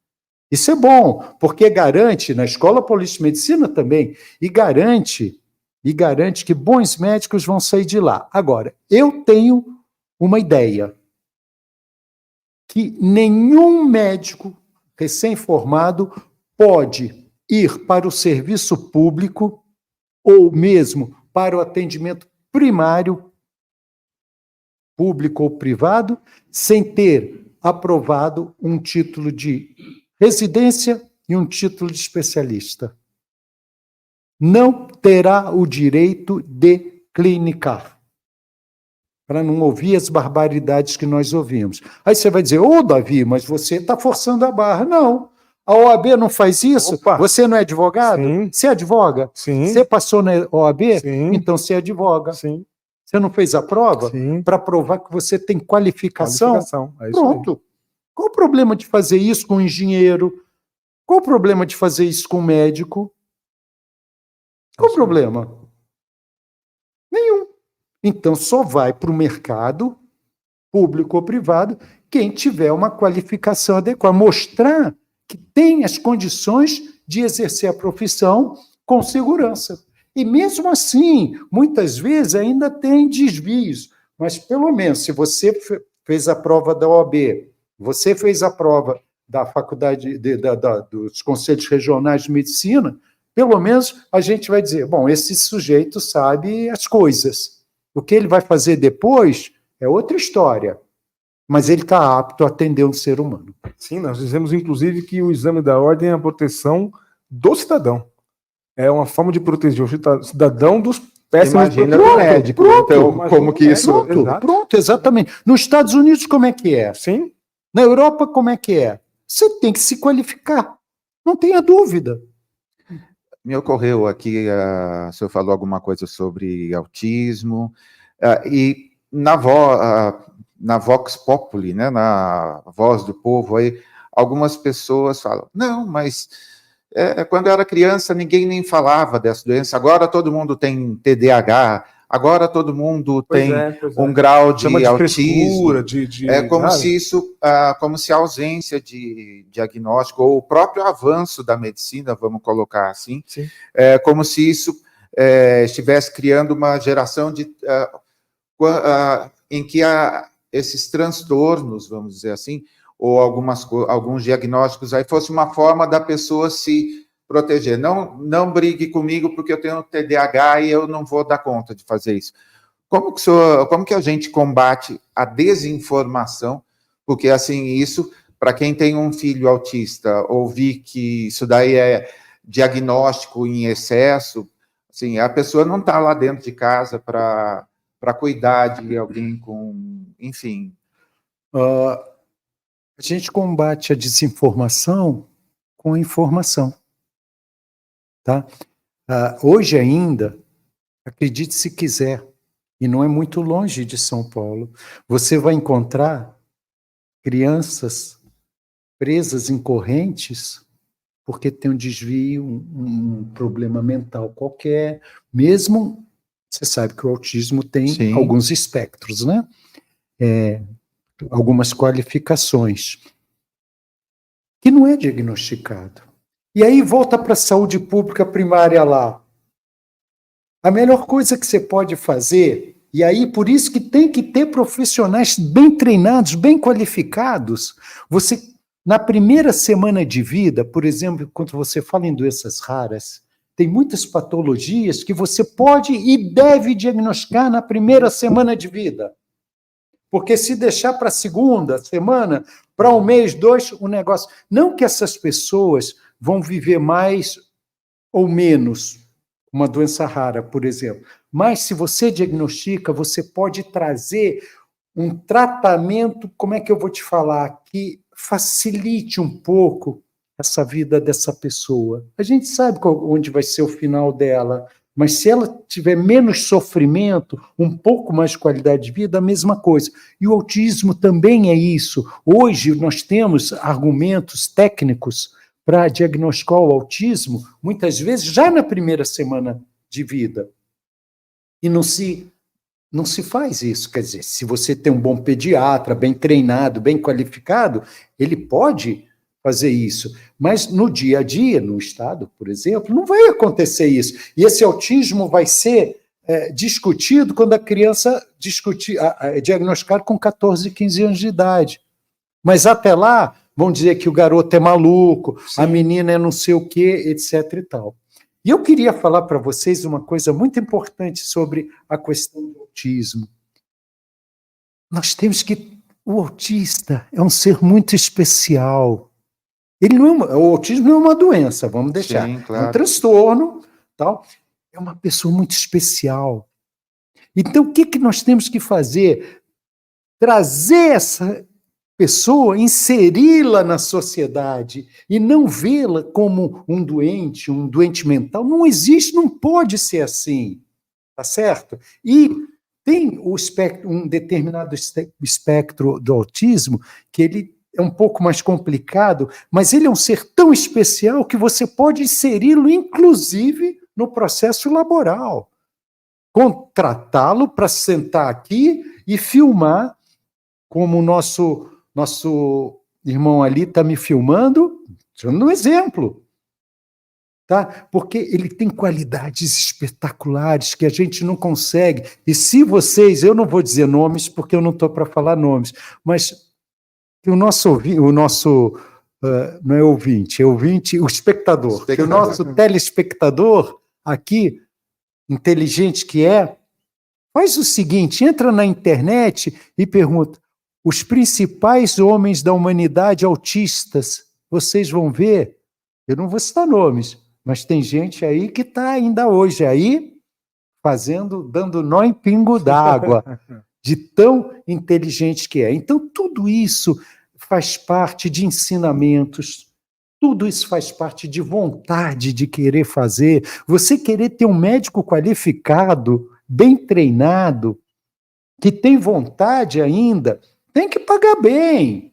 Isso é bom, porque garante, na Escola Paulista de Medicina também, e garante que bons médicos vão sair de lá. Agora, eu tenho uma ideia, que nenhum médico recém-formado pode ir para o serviço público ou mesmo para o atendimento primário, público ou privado, sem ter aprovado um título de residência e um título de especialista. Não terá o direito de clinicar, para não ouvir as barbaridades que nós ouvimos. Aí você vai dizer, Davi, mas você está forçando a barra. Não, a OAB não faz isso? Opa. Você não é advogado? Sim. Você advoga? Sim. Você passou na OAB? Sim. Então você advoga. Sim. Você não fez a prova? Sim. Para provar que você tem qualificação? É isso pronto. aí. Qual o problema de fazer isso com um engenheiro? Qual o problema de fazer isso com um médico? Qual o problema? Nenhum. Então, só vai para o mercado, público ou privado, quem tiver uma qualificação adequada. Mostrar que tem as condições de exercer a profissão com segurança. E mesmo assim, muitas vezes ainda tem desvios. Mas, pelo menos, se você fez a prova da OAB, você fez a prova da faculdade, dos conselhos regionais de medicina, pelo menos a gente vai dizer, bom, esse sujeito sabe as coisas. O que ele vai fazer depois é outra história, mas ele está apto a atender um ser humano. Sim, nós dizemos, inclusive, que o exame da ordem é a proteção do cidadão. É uma forma de proteger o cidadão dos péssimos... Imagina o médico. Então, como que isso... Pronto, exatamente. Nos Estados Unidos, como é que é? Sim. Na Europa, como é que é? Você tem que se qualificar. Não tenha dúvida. Me ocorreu aqui, o senhor falou alguma coisa sobre autismo, e na Vox Populi, né, na Voz do Povo, aí, algumas pessoas falam, não, mas quando eu era criança ninguém nem falava dessa doença, agora todo mundo tem TDAH, agora todo mundo tem um grau de autismo. Como se isso, como se a ausência de diagnóstico, ou o próprio avanço da medicina, vamos colocar assim, como se isso estivesse criando uma geração em que esses transtornos, vamos dizer assim, ou alguns diagnósticos aí, fosse uma forma da pessoa se proteger. Não brigue comigo porque eu tenho TDAH e eu não vou dar conta de fazer isso. Como que a gente combate a desinformação? Porque, assim, isso, para quem tem um filho autista, ouvir que isso daí é diagnóstico em excesso, assim, a pessoa não está lá dentro de casa para cuidar de alguém com... Enfim. A gente combate a desinformação com a informação. Tá? Hoje ainda, acredite se quiser, e não é muito longe de São Paulo, você vai encontrar crianças presas em correntes porque tem um desvio, um problema mental qualquer, mesmo, você sabe que o autismo tem alguns espectros, né? Algumas qualificações, que não é diagnosticado. E aí volta para a saúde pública primária lá. A melhor coisa que você pode fazer, e aí por isso que tem que ter profissionais bem treinados, bem qualificados, você, na primeira semana de vida, por exemplo, quando você fala em doenças raras, tem muitas patologias que você pode e deve diagnosticar na primeira semana de vida. Porque se deixar para a segunda semana, para um mês, 2, o negócio... Não que essas pessoas vão viver mais ou menos uma doença rara, por exemplo. Mas se você diagnostica, você pode trazer um tratamento, como é que eu vou te falar, que facilite um pouco essa vida dessa pessoa. A gente sabe onde vai ser o final dela, mas se ela tiver menos sofrimento, um pouco mais de qualidade de vida, a mesma coisa. E o autismo também é isso. Hoje nós temos argumentos técnicos para diagnosticar o autismo, muitas vezes já na primeira semana de vida. E não se faz isso. Quer dizer, se você tem um bom pediatra, bem treinado, bem qualificado, ele pode fazer isso. Mas no dia a dia, no Estado, por exemplo, não vai acontecer isso. E esse autismo vai ser discutido quando a criança é diagnosticada com 14, 15 anos de idade. Mas até lá, vão dizer que o garoto é maluco, a menina é não sei o quê, etc. e tal. E eu queria falar para vocês uma coisa muito importante sobre a questão do autismo. Nós temos que... O autista é um ser muito especial. O autismo não é uma doença, vamos deixar. Sim, claro. É um transtorno, tal. É uma pessoa muito especial. Então, o que nós temos que fazer? Trazer essa pessoa, inseri-la na sociedade e não vê-la como um doente mental. Não existe, não pode ser assim, tá certo? E tem um determinado espectro do autismo que ele é um pouco mais complicado, mas ele é um ser tão especial que você pode inseri-lo, inclusive, no processo laboral. Contratá-lo para sentar aqui e filmar, como o nosso irmão ali está me filmando, dando um exemplo. Tá? Porque ele tem qualidades espetaculares que a gente não consegue. E se vocês, eu não vou dizer nomes, porque eu não estou para falar nomes, mas que o nosso não é ouvinte, o espectador, que o nosso telespectador aqui, inteligente que é, faz o seguinte, entra na internet e pergunta, os principais homens da humanidade autistas, vocês vão ver, eu não vou citar nomes, mas tem gente aí que está ainda hoje aí dando nó em pingo d'água, de tão inteligente que é. Então, tudo isso faz parte de ensinamentos, tudo isso faz parte de vontade de querer fazer. Você querer ter um médico qualificado, bem treinado, que tem vontade ainda, tem que pagar bem.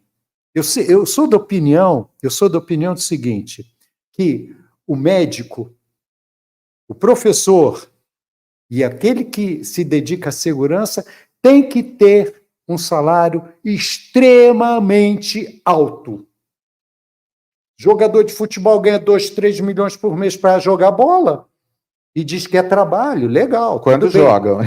Eu sou da opinião do seguinte, que o médico, o professor e aquele que se dedica à segurança tem que ter um salário extremamente alto. Jogador de futebol ganha 2, 3 milhões por mês para jogar bola e diz que é trabalho, legal. Quando jogam.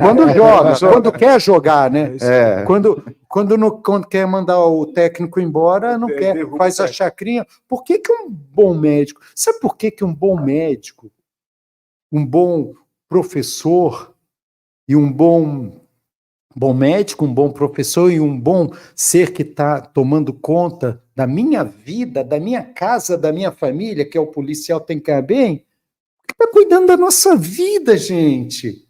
Quando joga, quando quer jogar, né? Quando quer mandar o técnico embora, não quer, faz a chacrinha. Por que um bom médico? Sabe por que um bom médico, um bom professor e um bom médico, um bom professor e um bom ser que está tomando conta da minha vida, da minha casa, da minha família, que é o policial, tem que ir bem, está cuidando da nossa vida, gente.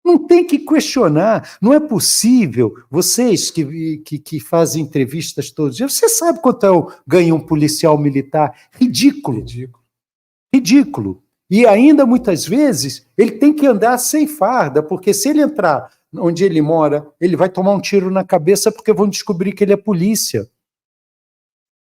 Não tem que questionar. Não é possível. Vocês que fazem entrevistas todos os dias, você sabe quanto ganha um policial militar? Ridículo. Ridículo. E ainda, muitas vezes, ele tem que andar sem farda, porque se ele entrar onde ele mora, ele vai tomar um tiro na cabeça porque vão descobrir que ele é polícia.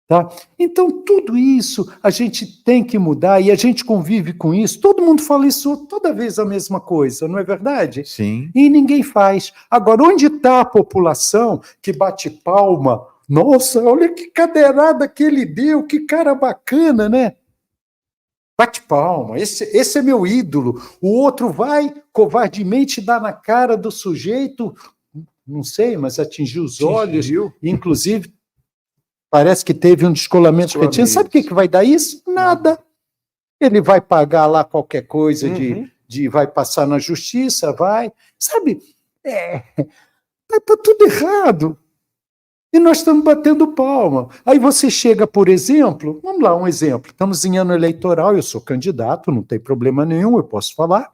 Tá? Então, tudo isso a gente tem que mudar e a gente convive com isso. Todo mundo fala isso toda vez a mesma coisa, não é verdade? Sim. E ninguém faz. Agora, onde está a população que bate palma? Nossa, olha que cadeirada que ele deu, que cara bacana, né? Bate palma, esse é meu ídolo. O outro vai covardemente dar na cara do sujeito, não sei, mas atingiu os olhos, inclusive parece que teve um descolamento retino. Sabe o que vai dar isso? Nada. Ele vai pagar lá qualquer coisa vai passar na justiça, vai. Sabe, tá tudo errado. E nós estamos batendo palma. Aí você chega, por exemplo, vamos lá, um exemplo. Estamos em ano eleitoral, eu sou candidato, não tem problema nenhum, eu posso falar.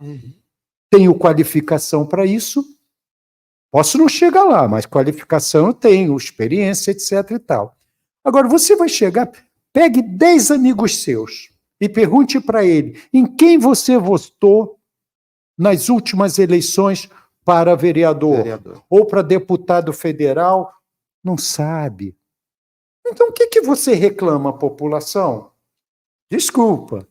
Tenho qualificação para isso. Posso não chegar lá, mas qualificação eu tenho, experiência, etc. e tal. Agora, você vai chegar, pegue 10 amigos seus e pergunte para ele em quem você votou nas últimas eleições para vereador. Ou para deputado federal. Não sabe. Então, o que você reclama, população? Desculpa.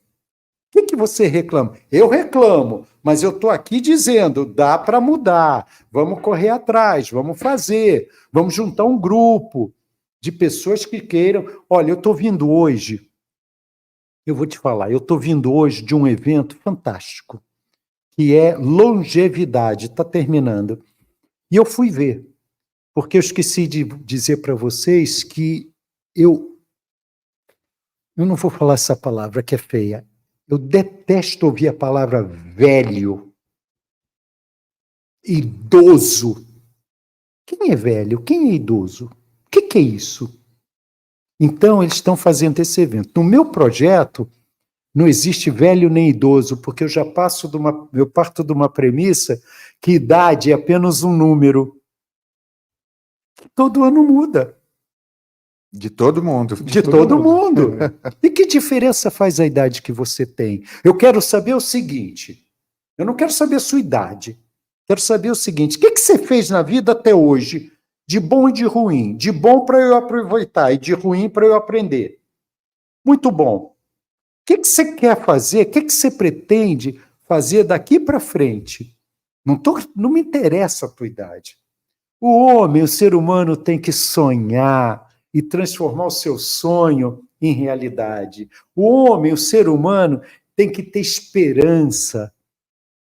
O que você reclama? Eu reclamo, mas eu estou aqui dizendo, dá para mudar, vamos correr atrás, vamos fazer, vamos juntar um grupo de pessoas que queiram. Olha, eu estou vindo hoje, eu vou te falar, eu estou vindo hoje de um evento fantástico, que é longevidade, está terminando. E eu fui ver. Porque eu esqueci de dizer para vocês que eu não vou falar essa palavra que é feia. Eu detesto ouvir a palavra velho, idoso. Quem é velho? Quem é idoso? O que é isso? Então, eles estão fazendo esse evento. No meu projeto, não existe velho nem idoso, porque eu parto de uma premissa que idade é apenas um número. Todo ano muda. De todo mundo. De todo mundo. E que diferença faz a idade que você tem? Eu quero saber o seguinte, eu não quero saber a sua idade, quero saber o seguinte, o que você fez na vida até hoje de bom e de ruim, de bom para eu aproveitar e de ruim para eu aprender. Muito bom. O que você quer fazer? O que você pretende fazer daqui para frente? Não me interessa a tua idade. O homem, o ser humano, tem que sonhar e transformar o seu sonho em realidade. O homem, o ser humano, tem que ter esperança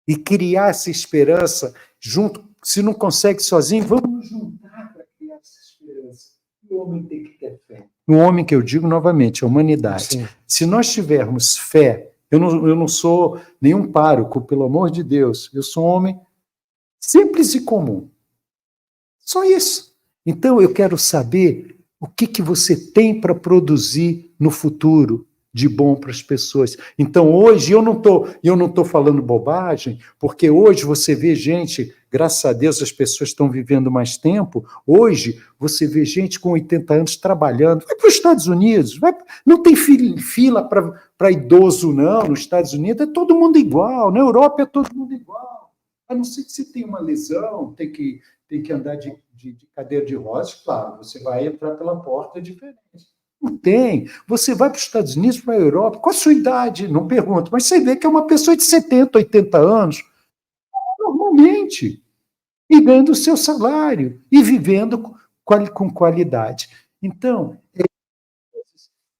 e criar essa esperança junto. Se não consegue sozinho, vamos nos juntar para criar essa esperança. O homem tem que ter fé. O homem, que eu digo novamente, a humanidade. Sim. Se nós tivermos fé, eu não sou nenhum pároco, pelo amor de Deus, eu sou um homem simples e comum. Só isso. Então, eu quero saber o que você tem para produzir no futuro de bom para as pessoas. Então, hoje, eu não tô falando bobagem, porque hoje você vê gente, graças a Deus as pessoas estão vivendo mais tempo, hoje você vê gente com 80 anos trabalhando, vai para os Estados Unidos, não tem fila para idoso não, nos Estados Unidos é todo mundo igual, na Europa é todo mundo igual, a não ser que você tenha uma lesão, tem que andar de cadeira de rodas, claro, você vai entrar pela porta diferente. Não tem. Você vai para os Estados Unidos, para a Europa, qual a sua idade? Não pergunto, mas você vê que é uma pessoa de 70, 80 anos, normalmente, e ganhando o seu salário, e vivendo com qualidade. Então,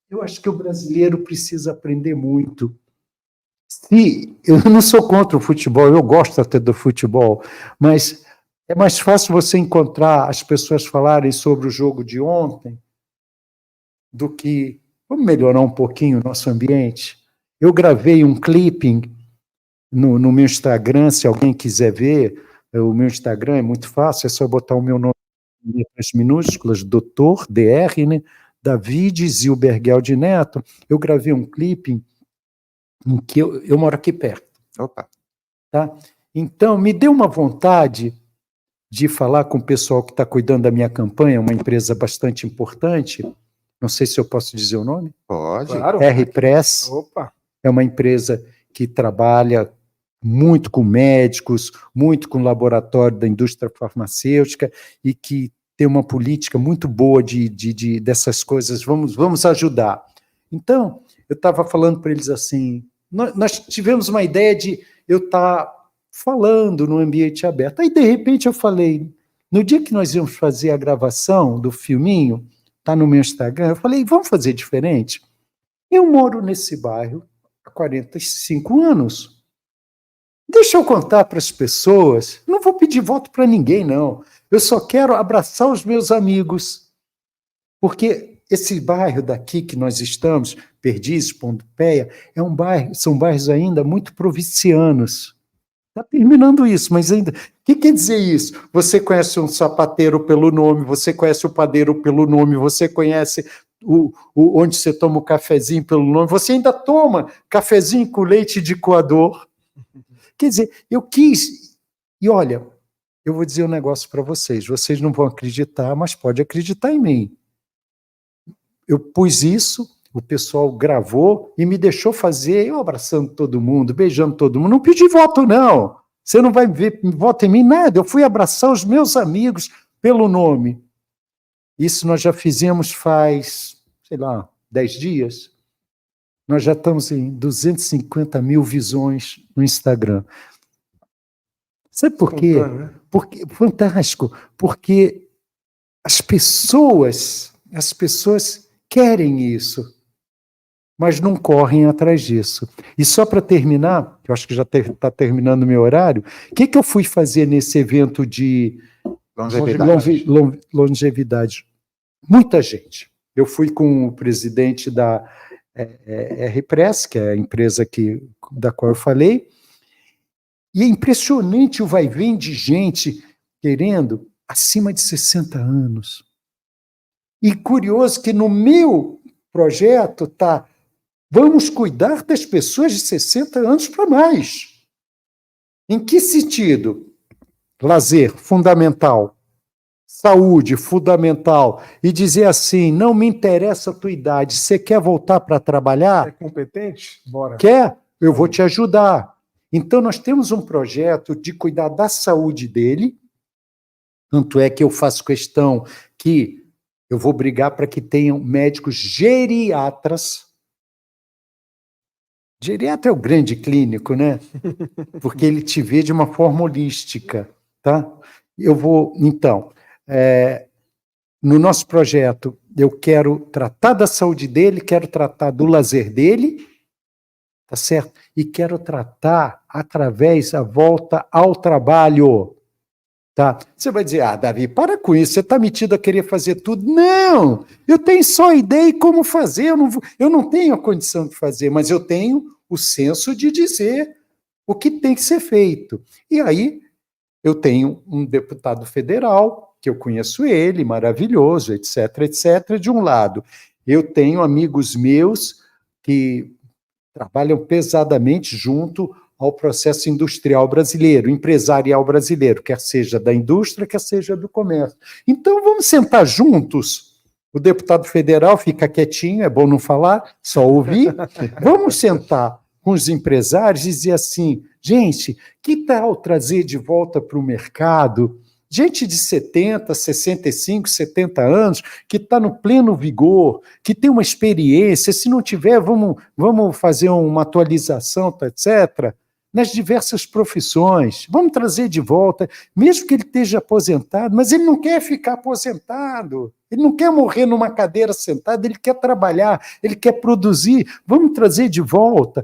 eu acho que o brasileiro precisa aprender muito. Eu não sou contra o futebol, eu gosto até do futebol, mas é mais fácil você encontrar as pessoas falarem sobre o jogo de ontem do que... Vamos melhorar um pouquinho o nosso ambiente? Eu gravei um clipping no meu Instagram, se alguém quiser ver, o meu Instagram é muito fácil, é só botar o meu nome em letras minúsculas, Dr. DR, né? David Zilberguel de Neto. Eu gravei um clipping em que eu moro aqui perto. Opa. Tá? Então, me deu uma vontade de falar com o pessoal que está cuidando da minha campanha, uma empresa bastante importante, não sei se eu posso dizer o nome? Pode. Claro. R-Press. Opa. É uma empresa que trabalha muito com médicos, muito com laboratório da indústria farmacêutica e que tem uma política muito boa dessas coisas, vamos ajudar. Então, eu estava falando para eles assim, nós tivemos uma ideia de eu estar falando no ambiente aberto. Aí, de repente, eu falei, no dia que nós íamos fazer a gravação do filminho, está no meu Instagram, eu falei, vamos fazer diferente? Eu moro nesse bairro há 45 anos. Deixa eu contar para as pessoas, não vou pedir voto para ninguém, não. Eu só quero abraçar os meus amigos. Porque esse bairro daqui que nós estamos, Perdizes, Pompeia, são bairros ainda muito provincianos. Está terminando isso, mas ainda... O que quer dizer isso? Você conhece um sapateiro pelo nome, você conhece o padeiro pelo nome, você conhece onde você toma o cafezinho pelo nome, você ainda toma cafezinho com leite de coador. Quer dizer, eu quis... E olha, eu vou dizer um negócio para vocês não vão acreditar, mas pode acreditar em mim. Eu pus isso, o pessoal gravou e me deixou fazer, eu abraçando todo mundo, beijando todo mundo. Não pedi voto, não. Você não vai ver voto em mim, nada. Eu fui abraçar os meus amigos pelo nome. Isso nós já fizemos faz, 10 dias. Nós já estamos em 250 mil visões no Instagram. Sabe por quê? Porque, fantástico. Porque as pessoas querem isso, mas não correm atrás disso. E só para terminar, eu acho que já está terminando o meu horário, o que eu fui fazer nesse evento de longevidade? Muita gente. Eu fui com o presidente da R-Press, que é a empresa da qual eu falei, e é impressionante o vai-vem de gente querendo acima de 60 anos. E curioso que no meu projeto está: vamos cuidar das pessoas de 60 anos para mais. Em que sentido? Lazer, fundamental. Saúde, fundamental. E dizer assim, não me interessa a tua idade, você quer voltar para trabalhar? É competente? Bora. Quer? Eu vou te ajudar. Então, nós temos um projeto de cuidar da saúde dele, Tanto é que eu faço questão que eu vou brigar para que tenham médicos geriatras. Geriatra é o grande clínico, né? Porque ele te vê de uma forma holística, tá? Então, no nosso projeto, eu quero tratar da saúde dele, quero tratar do lazer dele, tá certo? E quero tratar através da volta ao trabalho, tá? Você vai dizer, Davi, para com isso, você está metido a querer fazer tudo. Não, eu tenho só ideia de como fazer, eu não tenho a condição de fazer, mas eu tenho o senso de dizer o que tem que ser feito. E aí, eu tenho um deputado federal, que eu conheço ele, maravilhoso, etc, etc, de um lado. Eu tenho amigos meus que trabalham pesadamente junto ao processo industrial brasileiro, empresarial brasileiro, quer seja da indústria, quer seja do comércio. Então, vamos sentar juntos. O deputado federal fica quietinho, é bom não falar, só ouvir. Vamos sentar com os empresários e dizer assim, gente, que tal trazer de volta para o mercado gente de 70, 65, 70 anos, que está no pleno vigor, que tem uma experiência, se não tiver, vamos fazer uma atualização, tá, etc., nas diversas profissões. Vamos trazer de volta, mesmo que ele esteja aposentado, mas ele não quer ficar aposentado, ele não quer morrer numa cadeira sentado, ele quer trabalhar, ele quer produzir. Vamos trazer de volta.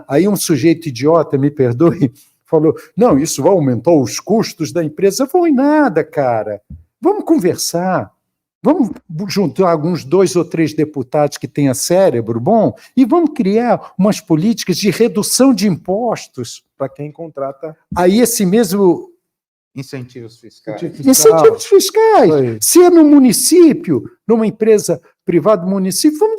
Aí um sujeito idiota, me perdoe, falou, não, isso vai aumentar os custos da empresa. Vão em nada, cara. Vamos conversar. Vamos juntar alguns 2 ou 3 deputados que tenham cérebro bom e vamos criar umas políticas de redução de impostos. Para quem contrata. Aí esse mesmo... Incentivos fiscais. Incentivos fiscais. Foi. Se é no município, numa empresa privada do município, vamos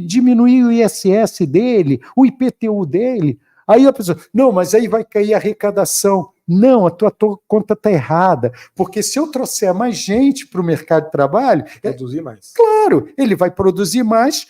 diminuir o ISS dele, o IPTU dele. Aí a pessoa, não, mas aí vai cair a arrecadação. Não, a tua conta está errada, porque se eu trouxer mais gente para o mercado de trabalho... Produzir mais. Claro, ele vai produzir mais,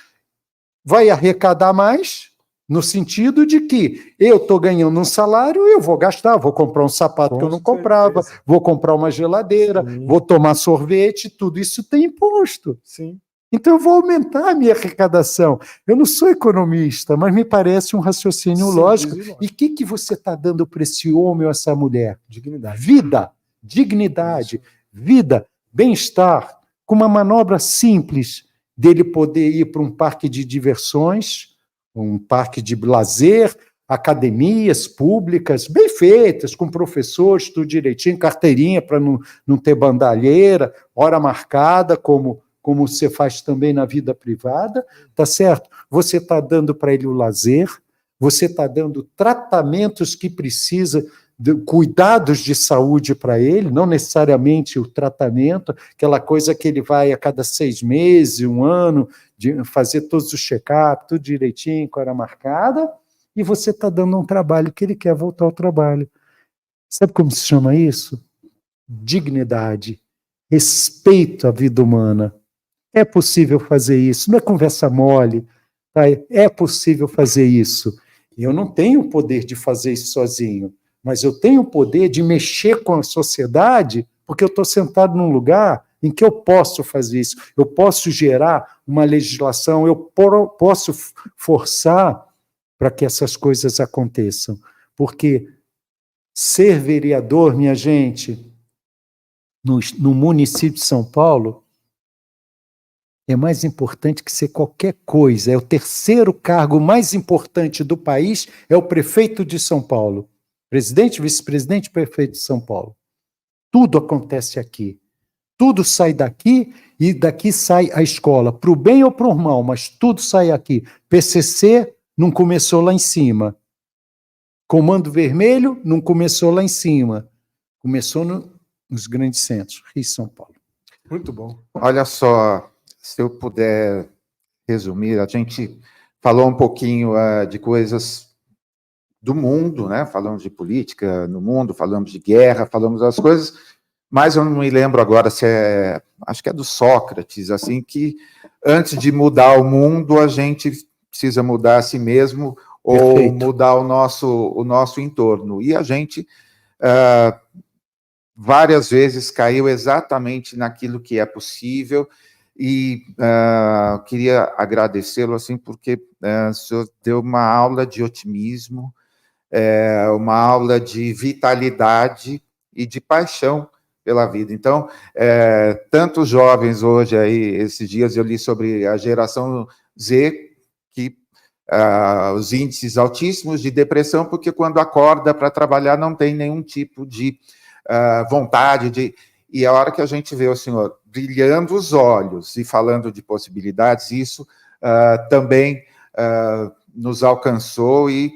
vai arrecadar mais, no sentido de que eu estou ganhando um salário, eu vou gastar, vou comprar um sapato que eu não comprava, vou comprar uma geladeira, vou tomar sorvete, tudo isso tem imposto. Sim. Então eu vou aumentar a minha arrecadação. Eu não sou economista, mas me parece um raciocínio lógico. E o que você está dando para esse homem ou essa mulher? Dignidade. Vida, dignidade, vida, bem-estar, com uma manobra simples dele poder ir para um parque de diversões, um parque de lazer, academias públicas, bem feitas, com professores, tudo direitinho, carteirinha para não ter bandalheira, hora marcada, como você faz também na vida privada, tá certo? Você está dando para ele o lazer, você está dando tratamentos que precisa, cuidados de saúde para ele, não necessariamente o tratamento, aquela coisa que ele vai a cada 6 meses, 1 ano, fazer todos os check-ups, tudo direitinho, com a hora marcada, e você está dando um trabalho que ele quer voltar ao trabalho. Sabe como se chama isso? Dignidade, respeito à vida humana. É possível fazer isso, não é conversa mole, tá? É possível fazer isso. Eu não tenho o poder de fazer isso sozinho, mas eu tenho o poder de mexer com a sociedade, porque eu estou sentado num lugar em que eu posso fazer isso, eu posso gerar uma legislação, eu posso forçar para que essas coisas aconteçam. Porque ser vereador, minha gente, no município de São Paulo, é mais importante que ser qualquer coisa. É o 3º cargo mais importante do país, é o prefeito de São Paulo. Presidente, vice-presidente, prefeito de São Paulo. Tudo acontece aqui. Tudo sai daqui e daqui sai a escola, para o bem ou para o mal, mas tudo sai aqui. PCC não começou lá em cima. Comando Vermelho não começou lá em cima. Começou nos grandes centros, Rio e São Paulo. Muito bom. Olha só, se eu puder resumir, a gente falou um pouquinho de coisas do mundo, né? Falamos de política no mundo, falamos de guerra, falamos das coisas, mas eu não me lembro agora se acho que é do Sócrates, assim, que antes de mudar o mundo, a gente precisa mudar a si mesmo ou Perfeito. mudar o nosso entorno. E a gente várias vezes caiu exatamente naquilo que é possível, e queria agradecê-lo, assim, porque o senhor deu uma aula de otimismo, uma aula de vitalidade e de paixão pela vida. Então, tantos jovens hoje, aí, esses dias eu li sobre a geração Z, que os índices altíssimos de depressão, porque quando acorda para trabalhar não tem nenhum tipo de vontade. E a hora que a gente vê o senhor brilhando os olhos e falando de possibilidades, isso também nos alcançou e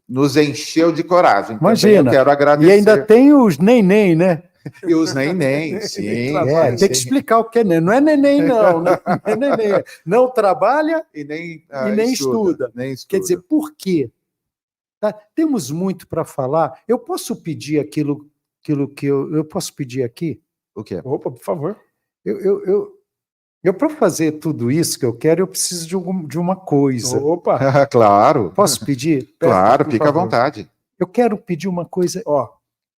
nos encheu de coragem. Imagina, também eu quero agradecer. E ainda tem os neném, né? E os neném, sim. Tem que explicar o que é neném. Não é neném, não. Não é neném. Não trabalha e nem estuda. Nem estuda. Quer dizer, por quê? Tá? Temos muito para falar. Eu posso pedir aquilo que eu posso pedir aqui? O quê? Opa, por favor. Eu para fazer tudo isso que eu quero, eu preciso de uma coisa. Opa! Claro. Posso pedir? Claro, Peça, fica à favor. vontade. Eu quero pedir uma coisa. Ó,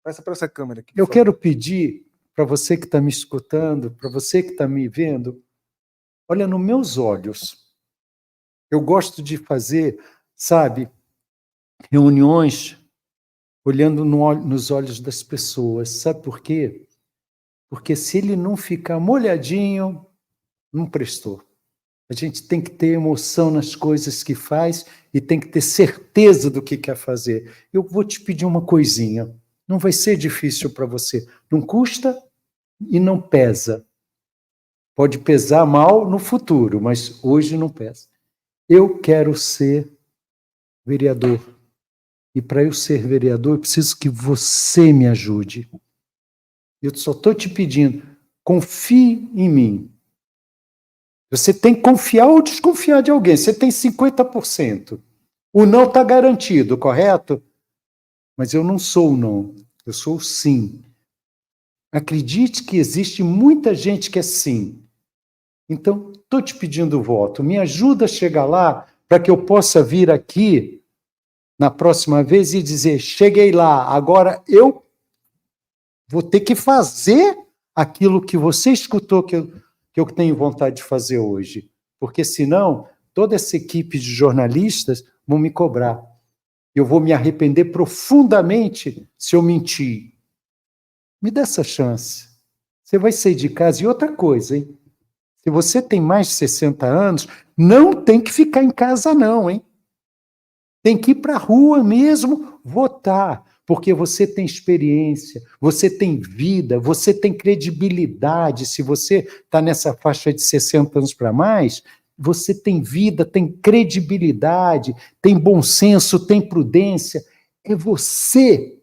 peça para essa câmera aqui. Eu quero pedir para você que está me escutando, para você que está me vendo, olha nos meus olhos. Eu gosto de fazer, sabe, reuniões olhando nos olhos das pessoas. Sabe por quê? Porque se ele não ficar molhadinho, não prestou. A gente tem que ter emoção nas coisas que faz e tem que ter certeza do que quer fazer. Eu vou te pedir uma coisinha. Não vai ser difícil para você. Não custa e não pesa. Pode pesar mal no futuro, mas hoje não pesa. Eu quero ser vereador. E para eu ser vereador, eu preciso que você me ajude. Eu só estou te pedindo, confie em mim. Você tem que confiar ou desconfiar de alguém. Você tem 50%. O não está garantido, correto? Mas eu não sou o não. Eu sou o sim. Acredite que existe muita gente que é sim. Então, estou te pedindo voto. Me ajuda a chegar lá para que eu possa vir aqui na próxima vez e dizer, cheguei lá, agora eu vou ter que fazer aquilo que você escutou que eu tenho vontade de fazer hoje. Porque senão, toda essa equipe de jornalistas vão me cobrar. Eu vou me arrepender profundamente se eu mentir. Me dá essa chance. Você vai sair de casa. E outra coisa, hein? Se você tem mais de 60 anos, não tem que ficar em casa não, hein? Tem que ir para a rua mesmo votar, porque você tem experiência, você tem vida, você tem credibilidade. Se você está nessa faixa de 60 anos para mais, você tem vida, tem credibilidade, tem bom senso, tem prudência. É você,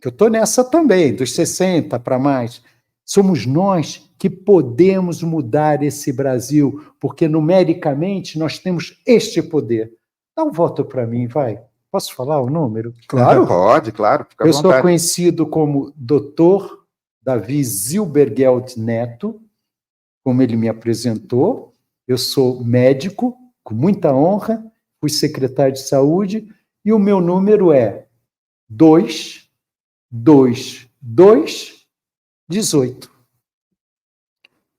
que eu estou nessa também, dos 60 para mais. Somos nós que podemos mudar esse Brasil, porque numericamente nós temos este poder. Dá um voto para mim, vai. Posso falar o número? Claro. Pode, claro. Fica à Eu vontade. sou conhecido como Dr. Davi Zilbergelt Neto, como ele me apresentou. Eu sou médico, com muita honra, fui secretário de saúde, e o meu número é 22218.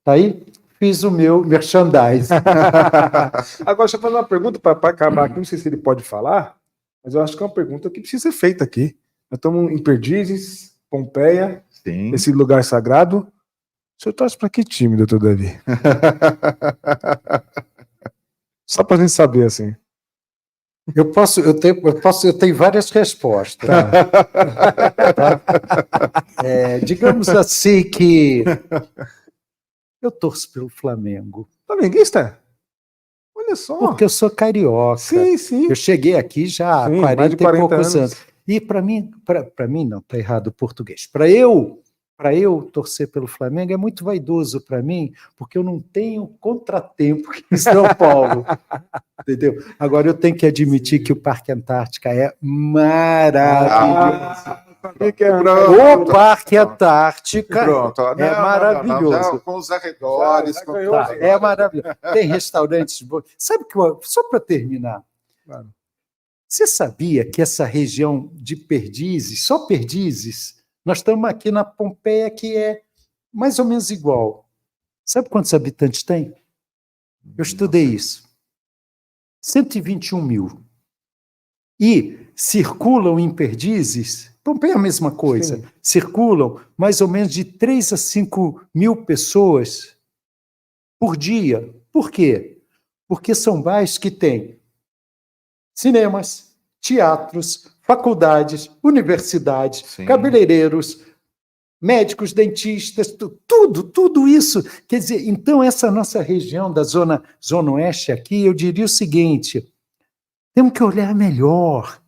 Tá aí? Fiz o meu merchandising. Agora, deixa eu fazer uma pergunta para acabar aqui. Não sei se ele pode falar, mas eu acho que é uma pergunta que precisa ser feita aqui. Nós estamos em Perdizes, Pompeia, Sim. esse lugar sagrado. O senhor torce para que time, doutor Davi? Só para a gente saber, assim. Eu tenho várias respostas. Tá? Digamos assim que eu torço pelo Flamengo. Flamenguista? Olha só. Porque eu sou carioca. Sim, sim. Eu cheguei aqui já há Sim, 40 mais de 40 e poucos anos. E para mim não, está errado o português. Para eu torcer pelo Flamengo é muito vaidoso para mim, porque eu não tenho contratempo aqui em São Paulo. Entendeu? Agora eu tenho que admitir que o Parque Antártica é maravilhoso. O Parque Antártica é maravilhoso. Já com os arredores. É maravilhoso. Tem restaurantes bons. Sabe que só para terminar, você sabia que essa região de Perdizes, só Perdizes, Nós estamos aqui na Pompeia, que é mais ou menos igual. Sabe quantos habitantes tem? Eu estudei isso. 121 mil. E circulam em Perdizes, Pompeia é a mesma coisa, Sim. circulam mais ou menos de 3 a 5 mil pessoas por dia. Por quê? Porque são bairros que têm cinemas, teatros, faculdades, universidades, Sim. cabeleireiros, médicos, dentistas, tudo isso. Quer dizer, então essa nossa região da zona oeste aqui, eu diria o seguinte, temos que olhar melhor,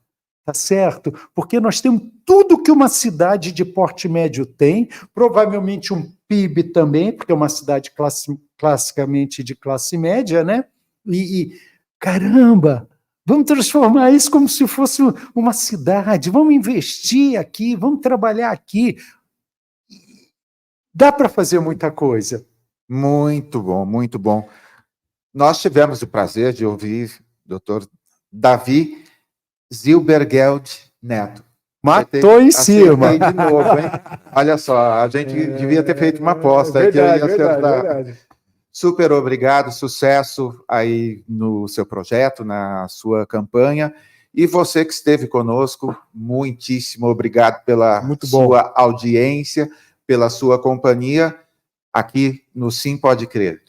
tá certo? Porque nós temos tudo que uma cidade de porte médio tem, provavelmente um PIB também, porque é uma cidade classicamente de classe média, né? Caramba, vamos transformar isso como se fosse uma cidade, vamos investir aqui, vamos trabalhar aqui. Dá para fazer muita coisa. Muito bom, muito bom. Nós tivemos o prazer de ouvir o Dr. Davi Zilbergeld Neto. Matou em cima. De novo, hein? Olha só, a gente devia ter feito uma aposta. Verdade, que eu ia acertar. verdade. Super obrigado, sucesso aí no seu projeto, na sua campanha. E você que esteve conosco, muitíssimo obrigado pela sua audiência, pela sua companhia aqui no Sim Pode Crer.